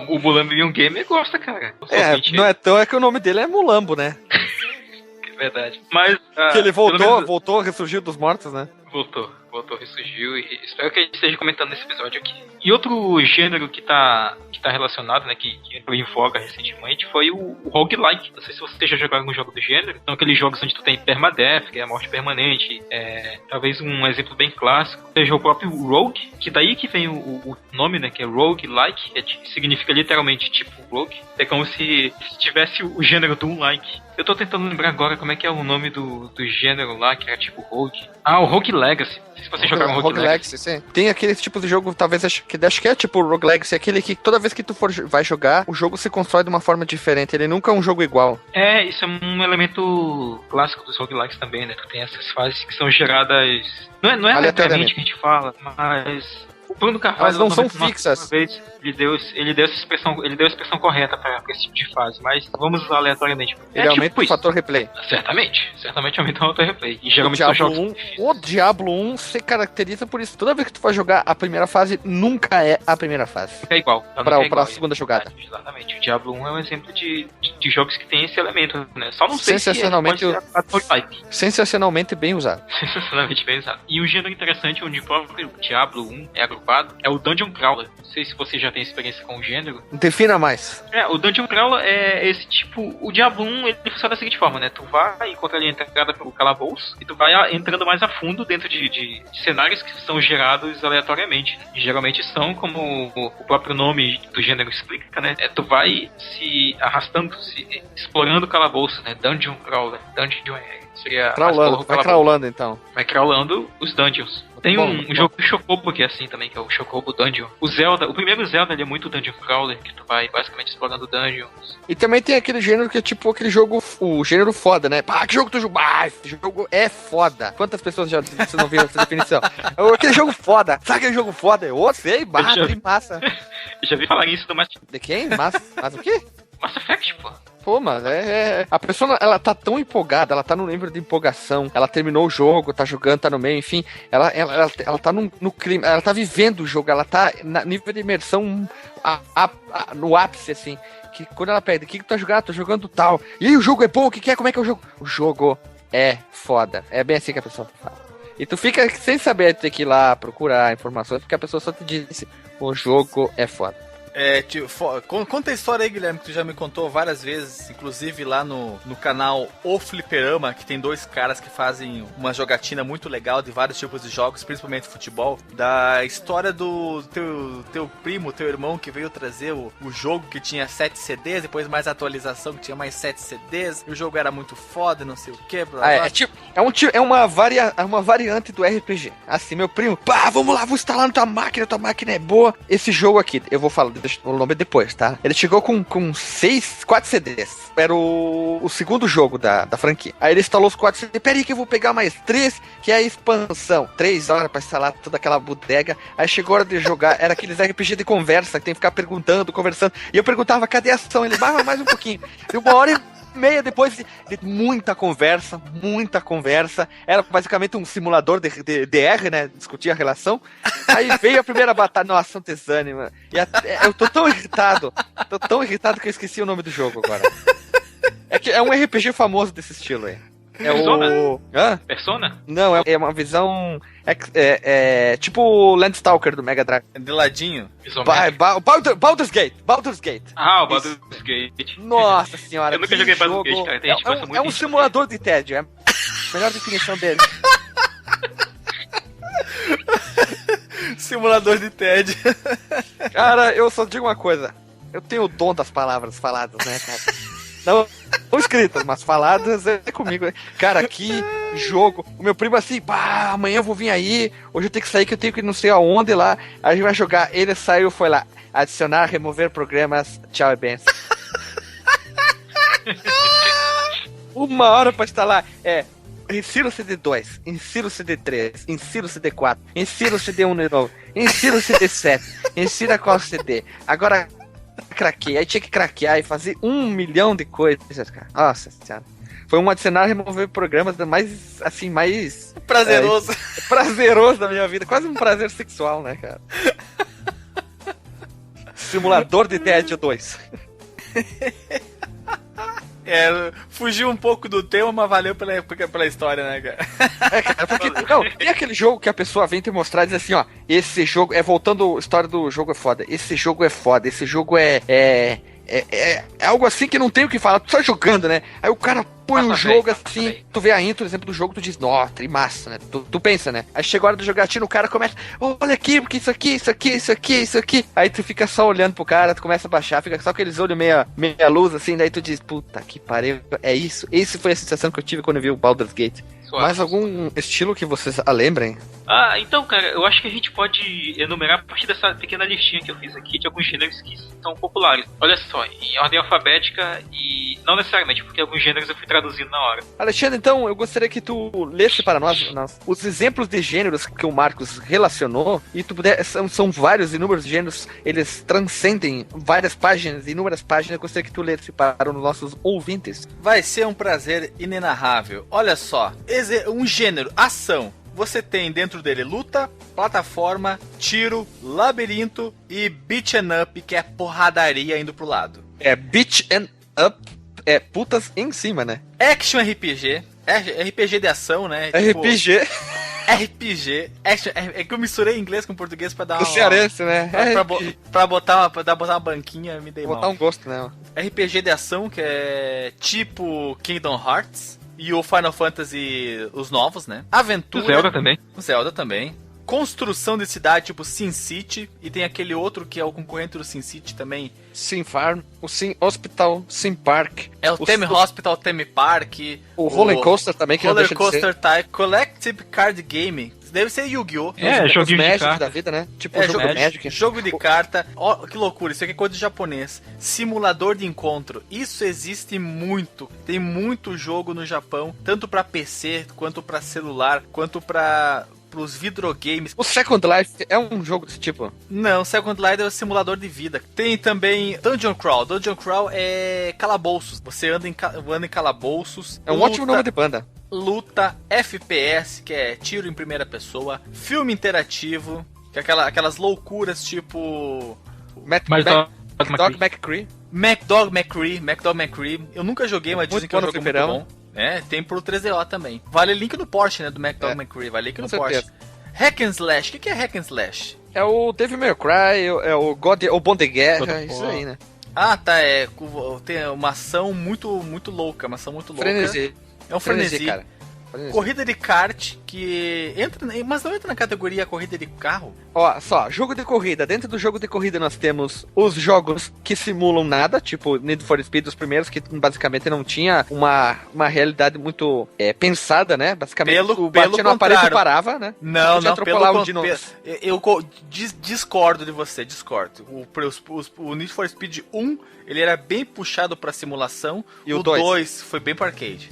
O Mulambo Gamer gosta, cara. Não é tão, é que o nome dele é Mulambo, né? É verdade. Mas... que ele voltou, ressurgiu dos mortos, né? Voltou, ressurgiu e espero que a gente esteja comentando nesse episódio aqui. E outro gênero que tá relacionado, né, que entrou em voga recentemente, foi o roguelike. Não sei se você já jogou algum jogo do gênero. São aqueles jogos onde tu tem permadeath, que é a morte permanente. Talvez um exemplo bem clássico seja o próprio Rogue, que daí que vem o nome, né, que é roguelike, que significa literalmente tipo rogue. É como se tivesse o gênero do like. Eu tô tentando lembrar agora como é que é o nome do gênero lá, que era tipo rogue. O Rogue Legacy. Não sei se vocês jogaram Rogue Legacy. Sim. Tem aquele tipo de jogo, talvez, acho que é tipo Rogue Legacy, aquele que toda vez que tu vai jogar, o jogo se constrói de uma forma diferente, ele nunca é um jogo igual. Isso é um elemento clássico dos roguelikes também, né? Tu tem essas fases que são geradas... Não é aleatoriamente que a gente fala, mas... O Bruno Carvalho, mas não são fixas. Uma vez, ele deu a expressão correta para esse tipo de fase, mas vamos usar aleatoriamente. Ele aumenta o fator replay. Certamente aumenta o fator replay. E geralmente o Diablo 1 se caracteriza por isso. Toda vez que tu for jogar a primeira fase, nunca é a primeira fase. É igual. Pra segunda jogada. Exatamente. O Diablo 1 é um exemplo de jogos que tem esse elemento, né? Só não sei sensacionalmente, se sensacionalmente bem usado. Sensacionalmente bem usado. E um gênero interessante onde o próprio Diablo 1 é agrupado é o Dungeon Crawler. Não sei se você já tem experiência com o gênero. Defina mais. O Dungeon Crawler é esse tipo... O Diablo 1, ele funciona da seguinte forma, né? Tu vai encontrar ali a entrada pelo calabouço e tu vai entrando mais a fundo dentro de cenários que são gerados aleatoriamente. E geralmente são, como o próprio nome do gênero explica, né? Tu vai se arrastando, explorando o calabouço, né? Dungeon Crawler. Dungeon seria... Vai crawlando, então. Vai crawlando os dungeons. Tem um jogo do Chocobo que é assim também, que é o Chocobo Dungeon. O primeiro Zelda, ele é muito Dungeon Crawler, que tu vai basicamente explorando dungeons. E também tem aquele gênero que é tipo aquele jogo, o gênero foda, né? Que jogo tu joga? Esse jogo é foda. Quantas pessoas já não viram essa definição? Aquele jogo foda. Sabe aquele jogo foda? Eu sei, tem massa. Eu já vi falar isso do Mass... De quem? Mas o quê? Mass Effect, pô. Pô, mas a pessoa, ela tá tão empolgada, ela tá no nível de empolgação, ela terminou o jogo, tá jogando, tá no meio, enfim, ela tá no clima, ela tá vivendo o jogo, ela tá no nível de imersão no ápice, assim, que quando ela pede, o que tu tá jogando? Tô jogando tal. E aí, o jogo é bom? O que é? Como é que é o jogo? O jogo é foda. É bem assim que a pessoa fala. E tu fica sem saber, ter que ir lá procurar informações, porque a pessoa só te disse, o jogo é foda. Conta a história aí, Guilherme, que tu já me contou várias vezes, inclusive lá no canal O Fliperama, que tem dois caras que fazem uma jogatina muito legal de vários tipos de jogos, principalmente futebol, da história do teu primo, teu irmão, que veio trazer o jogo que tinha 7 CDs, depois mais atualização que tinha mais 7 CDs, e o jogo era muito foda, não sei o que, é uma variante do RPG. Assim, meu primo, vamos lá, vou instalar na tua máquina é boa. Esse jogo aqui, eu vou falar o nome depois, tá? Ele chegou com 4 CDs. Era o segundo jogo da franquia. Aí ele instalou os 4 CDs. Peraí que eu vou pegar mais 3, que é a expansão. 3 horas pra instalar toda aquela bodega. Aí chegou a hora de jogar. Era aqueles RPG de conversa, que tem que ficar perguntando, conversando. E eu perguntava, cadê a ação? Ele, mais um pouquinho. E 1h30 depois de muita conversa, era basicamente um simulador de DR, né, discutir a relação. Aí veio a primeira batalha, nossa, um desânimo, e eu tô tão irritado que eu esqueci o nome do jogo agora. É um RPG famoso desse estilo aí. Persona? Não, é uma visão tipo o Landstalker do Mega Drive. De ladinho. Baldur's Gate. O Baldur's Gate. Nossa senhora. Eu nunca joguei Baldur's Gate, cara. É um simulador de tédio. É a melhor definição dele. Simulador de tédio. Cara, eu só digo uma coisa. Eu tenho o dom das palavras faladas, né, cara? Não escritas, mas faladas é comigo. Cara, que jogo. O meu primo assim, amanhã eu vou vir aí, hoje eu tenho que sair, que eu tenho que ir não sei aonde lá. A gente vai jogar. Ele saiu, foi lá. Adicionar, remover programas, tchau e benção. 1 hora pra instalar. insira o CD2, insira o CD3, insira o CD4, insira o CD1 de novo, insira o CD7, insira qual CD. Agora craqueei, aí tinha que craquear e fazer 1 milhão de coisas, cara. Nossa senhora. Foi um adicionar remover programas mais, assim, mais... Prazeroso. Prazeroso da minha vida. Quase um prazer sexual, né, cara? Simulador de TED 2. Fugiu um pouco do tema, mas valeu pela história, né, cara? Cara, porque, não, tem aquele jogo que a pessoa vem te mostrar e diz assim, ó, esse jogo, voltando a história do jogo é foda, esse jogo é foda, esse jogo é algo assim que não tem o que falar, tu só jogando, né? Aí o cara põe um jogo assim, tu vê a intro, exemplo do jogo, tu diz, nossa, que massa, né? Tu pensa, né? Aí chega a hora do jogatina, o cara começa, olha aqui, porque isso aqui. Aí tu fica só olhando pro cara, tu começa a baixar, fica só aqueles olhos meia luz assim, daí tu diz, puta que pariu, é isso. Essa foi a sensação que eu tive quando eu vi o Baldur's Gate. Mais algum estilo que vocês lembrem? Então, cara, eu acho que a gente pode enumerar a partir dessa pequena listinha que eu fiz aqui de alguns gêneros que são populares. Olha só, em ordem alfabética e não necessariamente, porque alguns gêneros eu fui traduzindo na hora. Alexandre, então, eu gostaria que tu lesse para nós os exemplos de gêneros que o Marcos relacionou e tu puder, são vários, inúmeros gêneros, eles transcendem várias páginas, inúmeras páginas, eu gostaria que tu lesse para os nossos ouvintes. Vai ser um prazer inenarrável. Olha só, um gênero, ação. Você tem dentro dele luta, plataforma, tiro, labirinto e beat and up, que é porradaria indo pro lado. Beat and up, putas em cima, né? Action RPG, RPG de ação, né? RPG. RPG, action, é que eu misturei inglês com português pra dar uma... cearense, né? Pra botar uma banquinha, me dei mal. Botar um gosto, né? RPG de ação, que é tipo Kingdom Hearts. E o Final Fantasy, os novos, né? Aventura. O Zelda também. Construção de cidade, tipo Sin City. E tem aquele outro que é o concorrente do Sin City também. Sim Farm, o Sim Hospital, Sim Park. É o Theme Hospital, Theme Park. O Roller Coaster também, que Roller não deixa Coaster Type. Collective Card Game. Deve ser Yu-Gi-Oh! Joguinho de Magic da vida, né? Tipo jogo do Magic. Jogo de carta. Ó, que loucura, isso aqui é coisa de japonês. Simulador de encontro. Isso existe muito. Tem muito jogo no Japão, tanto pra PC, quanto pra celular, quanto pros videogames. O Second Life é um jogo desse tipo? Não, Second Life é um simulador de vida. Tem também Dungeon Crawl. Dungeon Crawl é calabouços. Você anda em calabouços. É um ótimo nome de banda. Luta, FPS, que é tiro em primeira pessoa, filme interativo, que é aquelas loucuras tipo... McDog McCree. McDog McCree. Eu nunca joguei, mas dizem que é um jogo muito bom. Tem pro 3DO também. Vale link no Porsche, né, do McDog McCree. Vale link no Porsche. Hack and Slash. O que é Hack and Slash? É o Devil May Cry, o Bom de Guerra, isso aí, né? Tá, tem uma ação muito louca, Frenesi. É um frenesi, cara. Corrida de kart, que entra, mas não entra na categoria corrida de carro. Ó, só, jogo de corrida. Dentro do jogo de corrida nós temos os jogos que simulam nada, tipo Need for Speed, os primeiros, que basicamente não tinha uma realidade muito pensada, né? Basicamente, tu batia no aparelho e parava, né? Não, eu discordo de você, discordo. O Need for Speed 1, ele era bem puxado pra simulação, e o 2 foi bem pra arcade.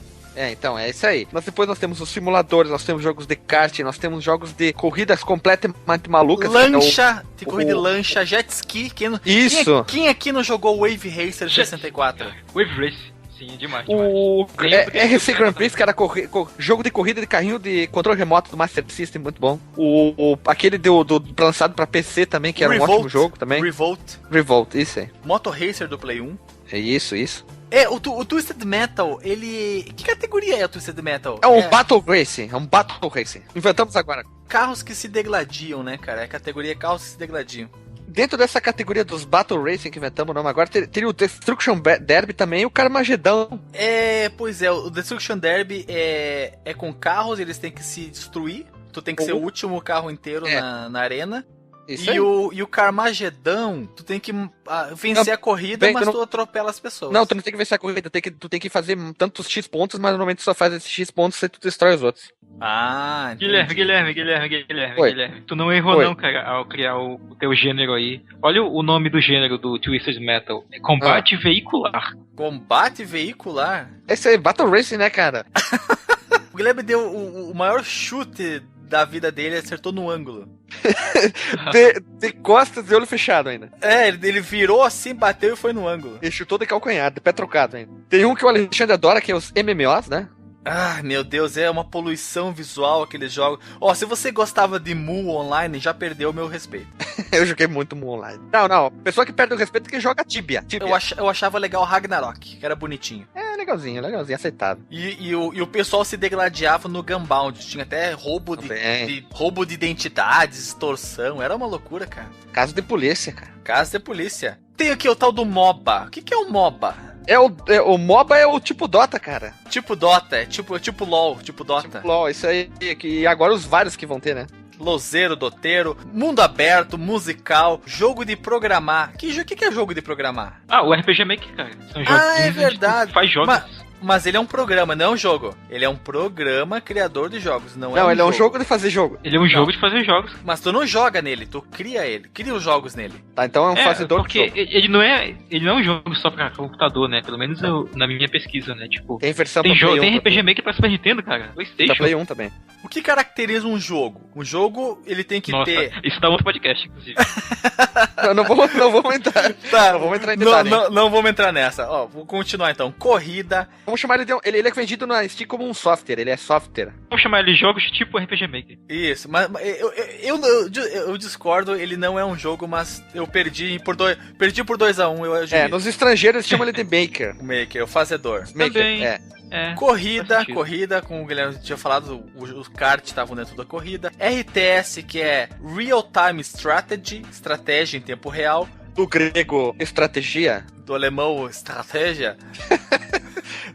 Então, é isso aí. Depois nós temos os simuladores, nós temos jogos de kart, nós temos jogos de corridas completamente malucas. Lancha, tem corrida de lancha, jet ski. Isso! Quem aqui não jogou Wave Racer 64? Wave Race, sim, é demais. O RC Grand Prix, que era jogo de corrida de carrinho de controle remoto do Master System, muito bom. Aquele lançado pra PC também, que era um ótimo jogo também. Revolt, isso aí. Moto Racer do Play 1. É isso. O Twisted Metal, ele... Que categoria é o Twisted Metal? É um Battle Racing, Inventamos agora. Carros que se degladiam, né, cara? É a categoria carros que se degladiam. Dentro dessa categoria dos Battle Racing que inventamos, não, agora teria o Destruction Derby também e o Carmageddon. Pois é, o Destruction Derby é com carros, eles têm que se destruir. Tu tem que ser o último carro inteiro na arena. Isso e o Carmageddon, tu tem que vencer a corrida, mas tu atropela as pessoas. Não, tu não tem que vencer a corrida, tu tem que fazer tantos X pontos, mas normalmente tu só faz esses X pontos e tu destrói os outros. Guilherme. Tu não errou não, cara, ao criar o teu gênero aí. Olha o nome do gênero do Twisted Metal. É Combate Veicular. Combate Veicular? Esse aí, Battle Racing, né, cara? O Guilherme deu o maior chute da vida dele, acertou no ângulo. De costas e olho fechado ainda. É, ele virou assim, bateu e foi no ângulo. Ele chutou de calcanhar, de pé trocado ainda. Tem um que o Alexandre adora, que é os MMOs, né? Ah, meu Deus, é uma poluição visual aqueles jogos. Ó, se você gostava de Mu Online, já perdeu o meu respeito. Eu joguei muito Mu Online. Não, pessoa que perde o respeito é que joga Tibia. Eu achava legal o Ragnarok, que era bonitinho. É, legalzinho, aceitável. E o pessoal se degladiava no Gunbound. Tinha até roubo de identidades, extorsão. Era uma loucura, cara. Caso de polícia, cara. Caso de polícia. Tem aqui o tal do MOBA. O que é o MOBA? O MOBA é o tipo Dota, cara. Tipo Dota, tipo LOL, tipo Dota. Tipo LOL, isso aí. E agora os vários que vão ter, né? Lozeiro, doteiro, mundo aberto, musical, jogo de programar. Que é jogo de programar? O RPG Maker, cara. São jogos é verdade. Faz jogos. Mas ele é um programa, não é um jogo. Ele é um programa criador de jogos, não ele é um jogo de fazer jogo. Ele é um jogo de fazer jogos. Mas tu não joga nele, tu cria ele. Cria os jogos nele. Tá, então é um fazedor porque de jogo. Ele não é um jogo só pra computador, né? Pelo menos na minha pesquisa, né? Tipo, tem versão tem pra jogo, Play 1, tem RPG Maker pra Super Nintendo, cara. PlayStation. Pra Play 1 também. O que caracteriza um jogo? Um jogo, ele tem que ter... Isso dá outro podcast, inclusive. não vamos entrar. Tá, não vamos entrar em detalhe. Não vamos entrar nessa. Ó, vou continuar então. Corrida. Vamos chamar ele de... Ele é vendido na Steam como um software. Ele é software. Vamos chamar ele de jogos tipo RPG Maker. Isso, mas eu discordo. Ele não é um jogo, mas eu perdi por 2-1. Nos estrangeiros chamam ele de Maker. Maker, o fazedor. Maker, também. Corrida, como o Guilherme tinha falado, os kart estavam dentro da corrida. RTS, que é Real Time Strategy, estratégia em tempo real. Do grego, estratégia. Do alemão, estratégia.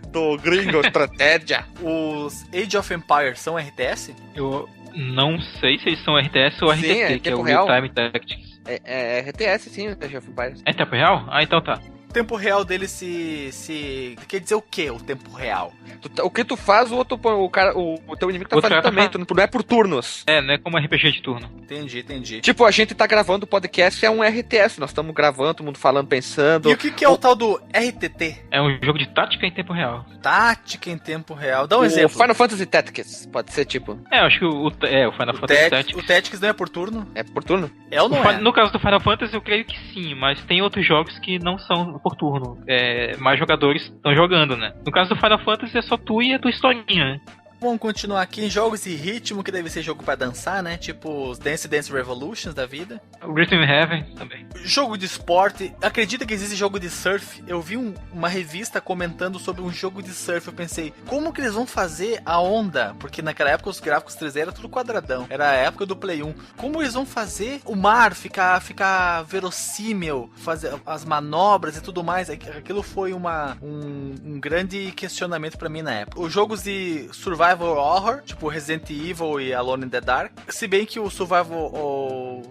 Do gringo, estratégia. Os Age of Empires são RTS? Eu não sei se eles são RTS ou RTS, que é o Real Time Tactics. É RTS, sim, o Age of Empires. É tempo real? Então tá. O tempo real dele se... Quer dizer o que, o tempo real? O que tu faz, o teu inimigo tá fazendo também. Tu não é por turnos. Não é como RPG de turno. Entendi. Tipo, a gente tá gravando o podcast, é um RTS. Nós estamos gravando, todo mundo falando, pensando. E o que é o tal do RTT? É um jogo de tática em tempo real. Tática em tempo real. Dá um exemplo. Final Fantasy Tactics, pode ser tipo. Eu acho que o Final Fantasy Tactics. O Tactics não é por turno? É por turno? É ou não é? No caso do Final Fantasy, eu creio que sim, mas tem outros jogos que não são por turno. Mais jogadores estão jogando, né? No caso do Final Fantasy, é só tu e a tua historinha, né? Vamos continuar aqui em jogos de ritmo, que deve ser jogo pra dançar, né? Tipo os Dance Dance Revolutions da vida. O Rhythm Heaven também. Jogo de esporte. Acredita que existe jogo de surf? Eu vi uma revista comentando sobre um jogo de surf. Eu pensei, como que eles vão fazer a onda? Porque naquela época os gráficos 3D era tudo quadradão. Era a época do Play 1. Como eles vão fazer o mar ficar verossímil? Fazer as manobras e tudo mais. Aquilo foi um grande questionamento pra mim na época. Os jogos de survival horror, tipo Resident Evil e Alone in the Dark. Se bem que o survival...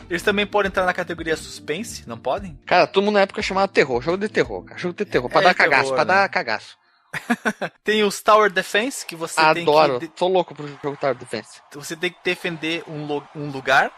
Eles também podem entrar na categoria suspense, não podem? Cara, todo mundo na época chamava terror. Jogo de terror, cara. Jogo de terror. Pra dar cagaço, terror, pra dar cagaço. Tem os Tower Defense, que você Adoro. tem que... Tô louco pro jogo Tower Defense. Você tem que defender um lugar.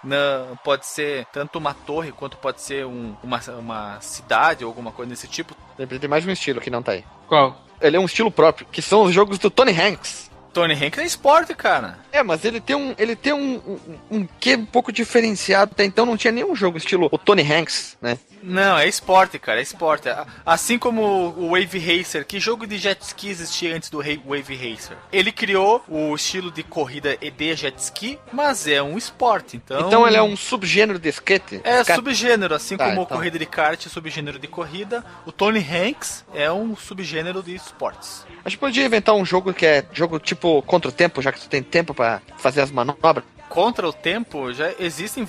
Pode ser tanto uma torre, quanto pode ser uma cidade ou alguma coisa desse tipo. Lembrei de mais um estilo que não tá aí. Qual? Ele é um estilo próprio, que são os jogos do Tony Hanks. Tony Hanks é esporte, cara. Mas ele tem um quê um pouco diferenciado. Até então não tinha nenhum jogo estilo o Tony Hanks, né? Não, é esporte, cara, é esporte. Assim como o Wave Racer. Que jogo de jet ski existia antes do Wave Racer? Ele criou o estilo de corrida de jet ski, mas é um esporte, então... Então ele é um subgênero de skate? Subgênero, assim como corrida de kart é subgênero de corrida. O Tony Hanks é um subgênero de esportes. A gente podia inventar um jogo que é jogo tipo contra o tempo, já que tu tem tempo pra fazer as manobras. Contra o tempo, já existem...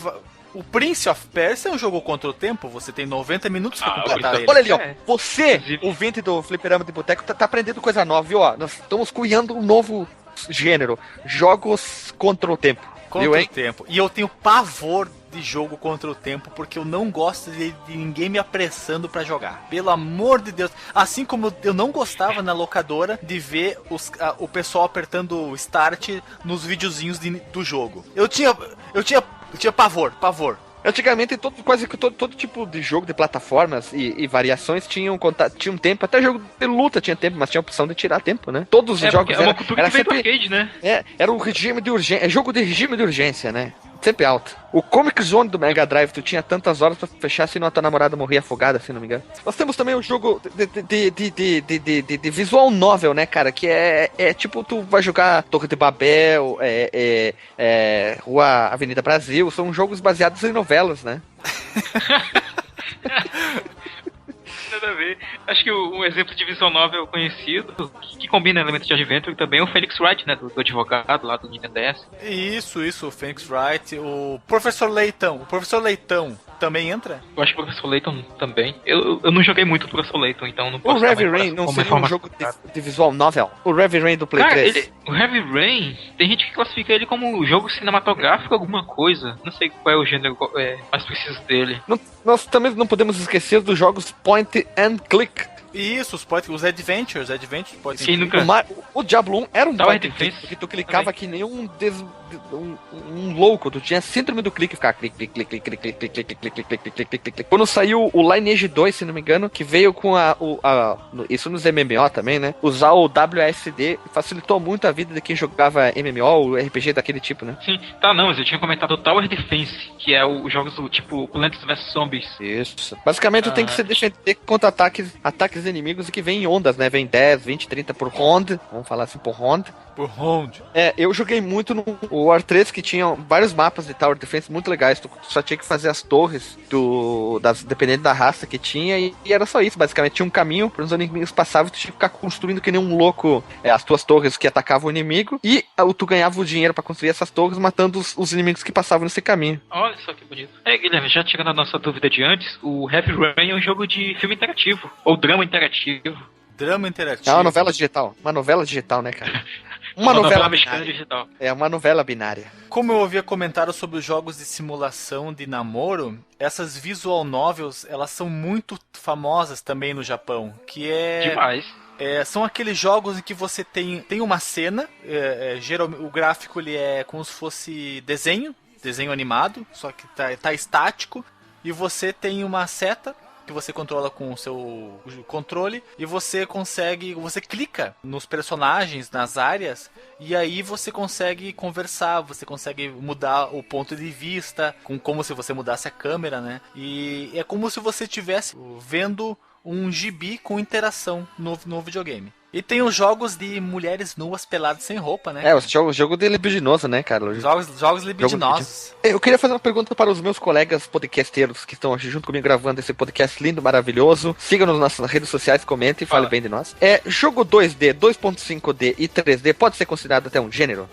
O Prince of Persia é um jogo contra o tempo, você tem 90 minutos pra completar ele. Olha ali, ó, você, ouvinte do Fliperama de Boteco, tá aprendendo coisa nova, viu? Ó, nós estamos criando um novo gênero, jogos contra o tempo. Contra o tempo. E eu tenho pavor de jogo contra o tempo, porque eu não gosto de ninguém me apressando pra jogar. Pelo amor de Deus. Assim como eu não gostava na locadora de ver o pessoal apertando start nos videozinhos do jogo. Eu tinha pavor. Antigamente, quase que todo tipo de jogo de plataformas e variações tinha um tempo. Até jogo de luta tinha tempo, mas tinha a opção de tirar tempo, né? Todos os jogos é uma cultura que veio do sempre... arcade, né? Era um regime de urgência. É jogo de regime de urgência, né? Sempre alto. O Comic Zone do Mega Drive, tu tinha tantas horas pra fechar, senão a tua namorada morria afogada, se não me engano. Nós temos também o jogo de visual novel, né, cara? Que é tipo, tu vai jogar Torre de Babel, Rua Avenida Brasil, são jogos baseados em novelas, né? Nada a ver. Acho que um exemplo de visual novel conhecido, que combina elementos de adventure também, é o Phoenix Wright, né? Do advogado lá do Nintendo DS. Isso, o Phoenix Wright, o Professor Leitão. O Professor Leitão também entra? Eu acho que o Professor Layton também. Eu não joguei muito o Professor Layton, então não posso O Heavy Rain não seria um jogo de visual novel? O Heavy Rain do Play 3? O Heavy Rain, tem gente que classifica ele como jogo cinematográfico alguma coisa. Não sei qual é o gênero mais preciso dele. Nós também não podemos esquecer dos jogos Point and Click. Isso, os Adventures pode Sim, nunca... O Diablo 1 era um Tower point and click, Defense porque tu clicava que nem um louco, tu tinha síndrome do clique, ficava clique, clique, clique, clique, clique, clique, clique, clique, clique, clique, clique. Quando saiu o Lineage 2, se não me engano, que veio com isso nos MMO também, né? Usar o WASD facilitou muito a vida de quem jogava MMO ou RPG daquele tipo, né? Sim, mas eu tinha comentado o Tower Defense, que é os jogos do tipo Plants vs Zombies. Isso. Basicamente tu tem que se defender contra ataques inimigos que vêm em ondas, né? Vem 10, 20, 30 por round. Vamos falar assim por round. Por round. Eu joguei muito no War 3, que tinha vários mapas de Tower Defense muito legais. Tu só tinha que fazer as torres dependendo da raça que tinha e era só isso, basicamente. Tinha um caminho para os inimigos passavam, tu tinha que ficar construindo que nem um louco as tuas torres que atacavam o inimigo e tu ganhava o dinheiro para construir essas torres matando os inimigos que passavam nesse caminho. Olha só que bonito. Guilherme, já tirando a nossa dúvida de antes, o Heavy Rain é um jogo de filme interativo, ou drama interativo. Drama interativo. É uma novela digital. Uma novela digital, né, cara? Uma novela mexicana digital. É uma novela binária. Como eu ouvia comentários sobre os jogos de simulação de namoro, essas visual novels, elas são muito famosas também no Japão, que é... Demais. São aqueles jogos em que você tem uma cena, geralmente o gráfico ele é como se fosse desenho animado, só que tá estático, e você tem uma seta que você controla com o seu controle e você clica nos personagens, nas áreas, e aí você consegue conversar, você consegue mudar o ponto de vista, como se você mudasse a câmera, né? E é como se você estivesse vendo um gibi com interação no videogame. E tem os jogos de mulheres nuas peladas sem roupa, né? O jogo de libidinoso, né, cara? Jogos libidinosos. Eu queria fazer uma pergunta para os meus colegas podcasteiros que estão aqui junto comigo gravando esse podcast lindo, maravilhoso. Sigam-nos nas nossas redes sociais, comentem e falem bem de nós. Jogo 2D, 2.5D e 3D pode ser considerado até um gênero?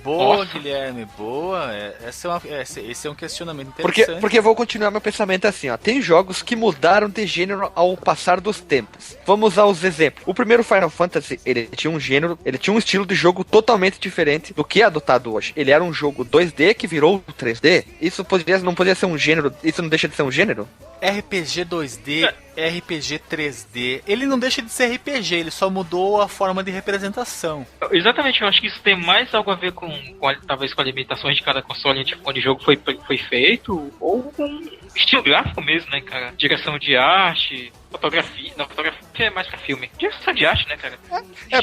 Boa, Nossa. Guilherme, boa. Esse é um questionamento interessante. Porque eu vou continuar meu pensamento assim, ó. Tem jogos que mudaram de gênero ao passar dos tempos. Vamos usar os exemplos. O primeiro Final Fantasy, ele tinha um gênero, ele tinha um estilo de jogo totalmente diferente do que é adotado hoje. Ele era um jogo 2D que virou 3D. Isso não poderia ser um gênero, isso não deixa de ser um gênero? RPG 2D, RPG 3D, ele não deixa de ser RPG, ele só mudou a forma de representação. Exatamente, eu acho que isso tem mais algo a ver talvez com as limitações de cada console onde o jogo foi feito, ou com estilo gráfico mesmo, né, cara? Direção de arte, fotografia. Não, fotografia é mais pra filme. Direção de arte, né, cara?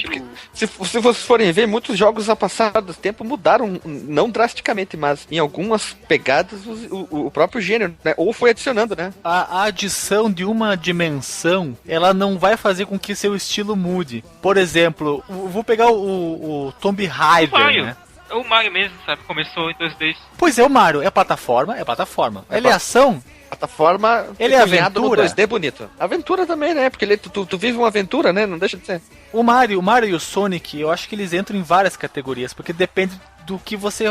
Porque se vocês forem ver, muitos jogos a passar do tempo mudaram, não drasticamente, mas em algumas pegadas o próprio gênero, né? Ou foi adicionando, né? A adição de uma dimensão, ela não vai fazer com que seu estilo mude. Por exemplo, vou pegar o Tomb Raider, né? O Mario mesmo, sabe? Começou em 2D. Pois é, o Mario. É plataforma. Ele é ação. Plataforma. Ele é aventura. No 2D bonito. Aventura também, né? Porque tu vive uma aventura, né? Não deixa de ser. O Mario e o Sonic, eu acho que eles entram em várias categorias, porque depende do que você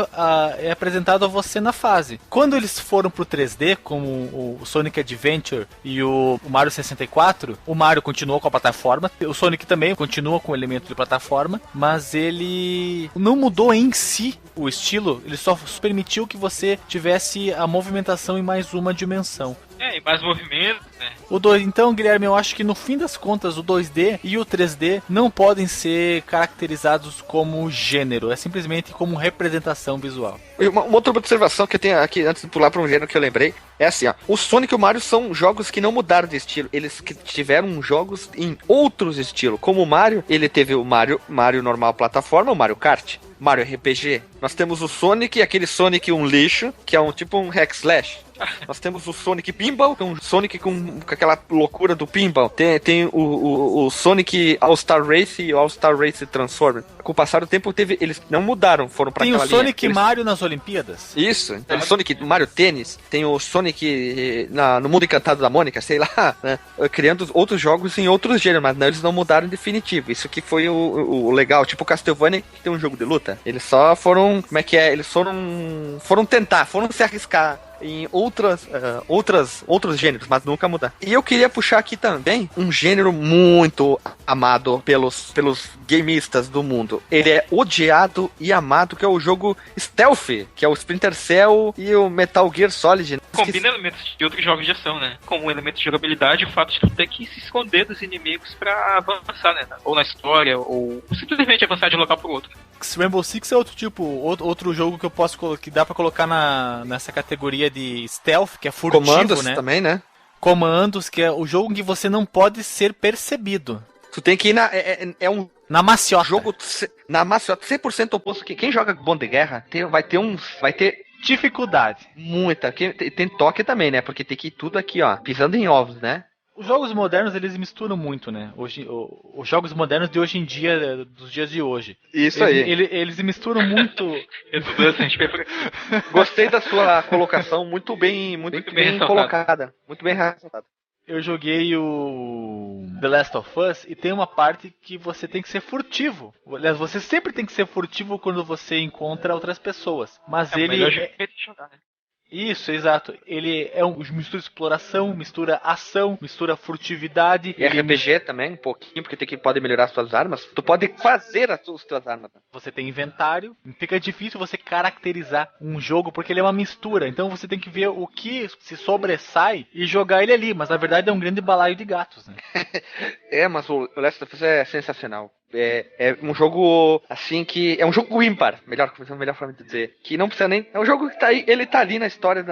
é apresentado a você na fase. Quando eles foram pro 3D, como o Sonic Adventure e o Mario 64, o Mario continuou com a plataforma, o Sonic também continua com o elemento de plataforma, mas ele não mudou em si o estilo, ele só permitiu que você tivesse a movimentação em mais uma dimensão. E mais movimento, né? Então, Guilherme, eu acho que no fim das contas o 2D e o 3D não podem ser caracterizados como gênero, é simplesmente como representação visual. E uma outra observação que eu tenho aqui, antes de pular para um gênero que eu lembrei, é assim, ó. O Sonic e o Mario são jogos que não mudaram de estilo. Eles que tiveram jogos em outros estilos. Como o Mario, ele teve o Mario normal plataforma, o Mario Kart, Mario RPG. Nós temos o Sonic, aquele Sonic um lixo, que é um tipo um hack slash. Nós temos o Sonic Pinball, que é um Sonic com aquela loucura do pinball. Tem o Sonic All-Star Race e o All-Star Race Transformer. Com o passar do tempo, eles não mudaram, foram pra aquela linha. Tem o Sonic Mario nas Olimpíadas? Isso. Tem o Sonic Mario Tênis, tem o Sonic no Mundo Encantado da Mônica, sei lá, né? Criando outros jogos em outros gêneros, mas não, eles não mudaram em definitivo. Isso que foi o legal. Tipo o Castlevania, que tem um jogo de luta. Eles só foram, como é que é? Eles foram tentar, foram se arriscar em outros gêneros, mas nunca mudar. E eu queria puxar aqui também um gênero muito amado pelos gameistas do mundo. Ele é odiado e amado, que é o jogo Stealth, que é o Splinter Cell e o Metal Gear Solid. Combina elementos de outros jogos de ação, né? Como um elemento de jogabilidade, o fato de tu ter que se esconder dos inimigos pra avançar, né? Ou na história, ou simplesmente avançar de um local pro outro. Rainbow Six é outro jogo que eu que dá pra colocar nessa categoria de stealth, que é furtivo, Comandos, né? Também, né? Comandos, que é o jogo em que você não pode ser percebido. Tu tem que ir na maciota. Jogo na maciota, 100% oposto. Que quem joga Bom de Guerra vai ter dificuldade. Muita. Tem toque também, né? Porque tem que ir tudo aqui, ó, pisando em ovos, né? Os jogos modernos, eles misturam muito, né? Os jogos modernos de hoje em dia, dos dias de hoje. Isso aí. Eles misturam muito... Gostei da sua colocação, muito bem colocada. Muito bem ressaltada. Eu joguei o The Last of Us e tem uma parte que você tem que ser furtivo. Aliás, você sempre tem que ser furtivo quando você encontra outras pessoas. Mas ele... melhor jeito de jogar, né? Isso, exato. Ele mistura exploração, mistura ação, mistura furtividade. E RPG também, um pouquinho, porque pode melhorar as suas armas. Tu pode fazer as tuas armas. Você tem inventário. Fica difícil você caracterizar um jogo, porque ele é uma mistura. Então você tem que ver o que se sobressai e jogar ele ali. Mas na verdade é um grande balaio de gatos, né? Mas o Last of Us é sensacional. É um jogo assim que... É um jogo ímpar, melhor forma de dizer. Que não precisa nem... É um jogo que tá aí, ele tá ali na história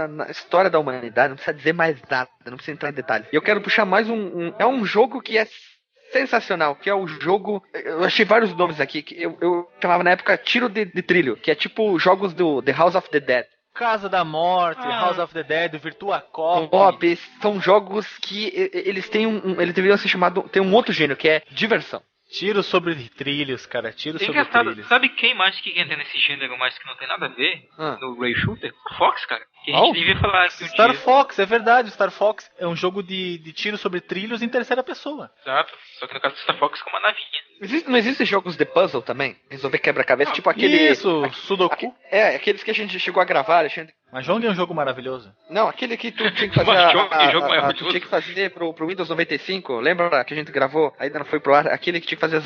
da humanidade. Não precisa dizer mais nada, não precisa entrar em detalhe. E eu quero puxar mais é um jogo que é sensacional, que é o jogo... Eu achei vários nomes aqui, que eu chamava na época Tiro de Trilho, que é tipo jogos do The House of the Dead. Casa da Morte, House of the Dead, Virtua Cop. São jogos que eles têm eles deveriam ser chamados... Tem um outro gênero, que é diversão. Tiro sobre trilhos, cara. Tiro sobre trilhos. Sabe quem mais que entra nesse gênero, mas que não tem nada a ver no Ray Shooter? Star Fox, cara. Que a gente devia falar aqui um Star Fox, é verdade. Star Fox é um jogo de tiro sobre trilhos em terceira pessoa. Exato. Só que no caso do Star Fox com uma navinha. Não existem jogos de puzzle também? Resolver quebra-cabeça, tipo aquele... Isso, Sudoku. Aqueles que a gente chegou a gravar, Alexandre. Mahjong é um jogo maravilhoso. Não, aquele que tu tinha que fazer tu tinha que fazer pro Windows 95. Lembra que a gente gravou? Ainda não foi pro ar. Aquele que tinha que fazer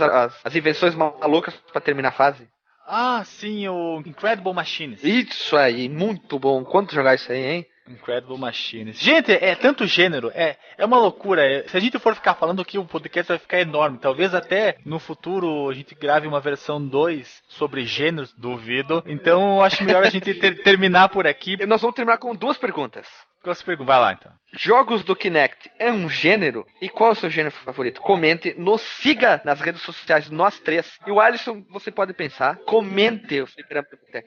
as invenções malucas pra terminar a fase. Ah, sim, o Incredible Machines. Isso aí, muito bom. Quanto jogar isso aí, hein? Incredible Machines. Gente, é tanto gênero, é uma loucura. Se a gente for ficar falando aqui, o podcast vai ficar enorme. Talvez até no futuro a gente grave uma versão 2 sobre gêneros, duvido. Então eu acho melhor a gente terminar por aqui. E nós vamos terminar com 2 perguntas. Vai lá então. Jogos do Kinect é um gênero? E qual é o seu gênero favorito? Comente, nos siga nas redes sociais, nós 3. E o Alisson, você pode pensar, comente.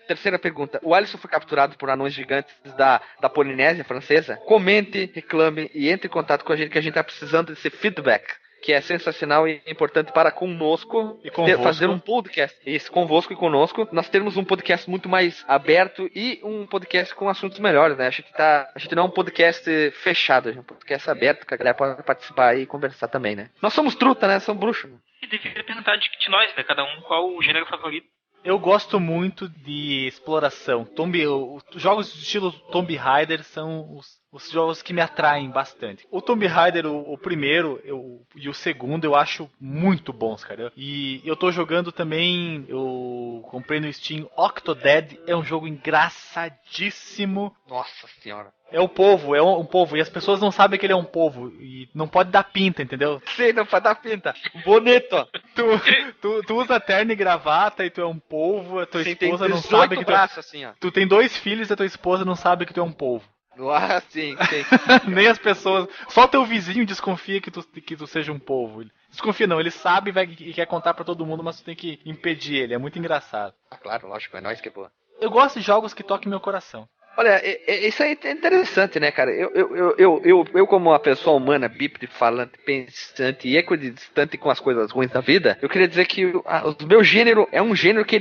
Terceira pergunta, o Alisson foi capturado por anões gigantes da Polinésia Francesa? Comente, reclame e entre em contato com a gente, que a gente está precisando desse feedback, que é sensacional e importante para conosco e fazer um podcast. Isso, convosco e conosco. Nós temos um podcast muito mais aberto e um podcast com assuntos melhores, né? A gente não é um podcast fechado, a gente é um podcast aberto, que a galera pode participar e conversar também, né? Nós somos truta, né? Somos bruxos. E devia perguntar de nós, né? Cada um qual o gênero favorito. Eu gosto muito de exploração. Os jogos do estilo Tomb Raider são os jogos que me atraem bastante. O Tomb Raider, o primeiro e o segundo, eu acho muito bons, cara. E eu tô jogando também, eu comprei no Steam Octodad, é um jogo engraçadíssimo. Nossa senhora. É o povo, é um povo, e as pessoas não sabem que ele é um povo, e não pode dar pinta, entendeu? Sim, não pode dar pinta. Bonito. Tu usa terno e gravata e tu é um povo, a tua Sim, esposa tem não sabe 18 que braços, assim, ó. tu tem 2 filhos e a tua esposa não sabe que tu é um povo. Ah, sim, sim. Nem as pessoas. Só teu vizinho desconfia que tu seja um povo. Desconfia não, ele sabe e quer contar pra todo mundo, mas tu tem que impedir ele. É muito engraçado. Ah, claro, lógico, é nóis que é boa. Eu gosto de jogos que toquem meu coração. Olha, isso aí é interessante, né, cara? Eu como uma pessoa humana, bípede, falante, pensante e equidistante com as coisas ruins da vida, eu queria dizer que o meu gênero é um gênero que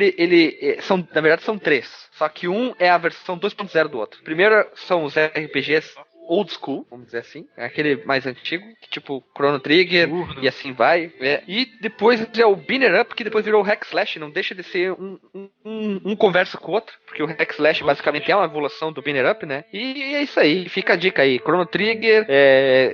na verdade são 3. Só que um é a versão 2.0 do outro. Primeiro são os RPGs old school, vamos dizer assim. É aquele mais antigo, tipo Chrono Trigger e assim vai. E depois é o Binner Up, que depois virou o Hack Slash. Não deixa de ser um conversa com o outro, porque o Hack Slash basicamente é uma evolução do Binner Up, né? E é isso aí, fica a dica aí. Chrono Trigger,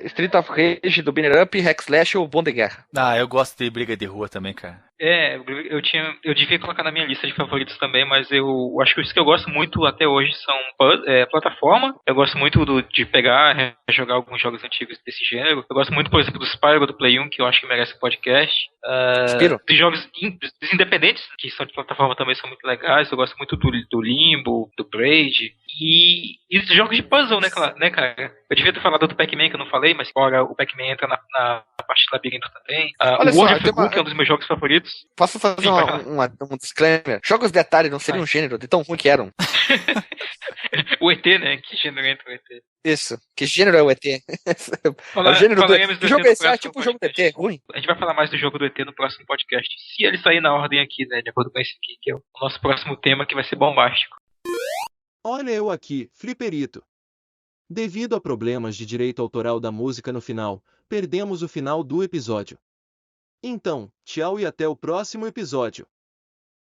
Street of Rage do Binner Up, Hack Slash ou Bom de Guerra. Ah, eu gosto de briga de rua também, cara. Eu devia colocar na minha lista de favoritos também, mas eu acho que os que eu gosto muito até hoje são plataforma. Eu gosto muito de pegar, jogar alguns jogos antigos desse gênero. Eu gosto muito, por exemplo, do Spyro do Play 1, que eu acho que merece um podcast. Dos jogos dos independentes, que são de plataforma, também são muito legais. Eu gosto muito do Limbo, do Braid. E os jogos de puzzle, né, cara? Eu devia ter falado do Pac-Man, que eu não falei, parte, mas fora o Pac-Man entra na parte de labirinto também. Olha O World só, of Goo, que é um dos meus jogos favoritos. Posso fazer um disclaimer? Jogos de Atari não seriam um gênero de tão ruim que eram. O ET, né? Que gênero entra o ET? Isso. Que gênero é o ET? Fala, o gênero falaremos do do jogo ET no esse é próximo tipo o jogo do podcast. ET, ruim. A gente vai falar mais do jogo do ET no próximo podcast. Se ele sair na ordem aqui, né? De acordo com esse aqui, que é o nosso próximo tema, que vai ser bombástico. Olha eu aqui, Fliperito. Devido a problemas de direito autoral da música no final, perdemos o final do episódio. Então, tchau e até o próximo episódio.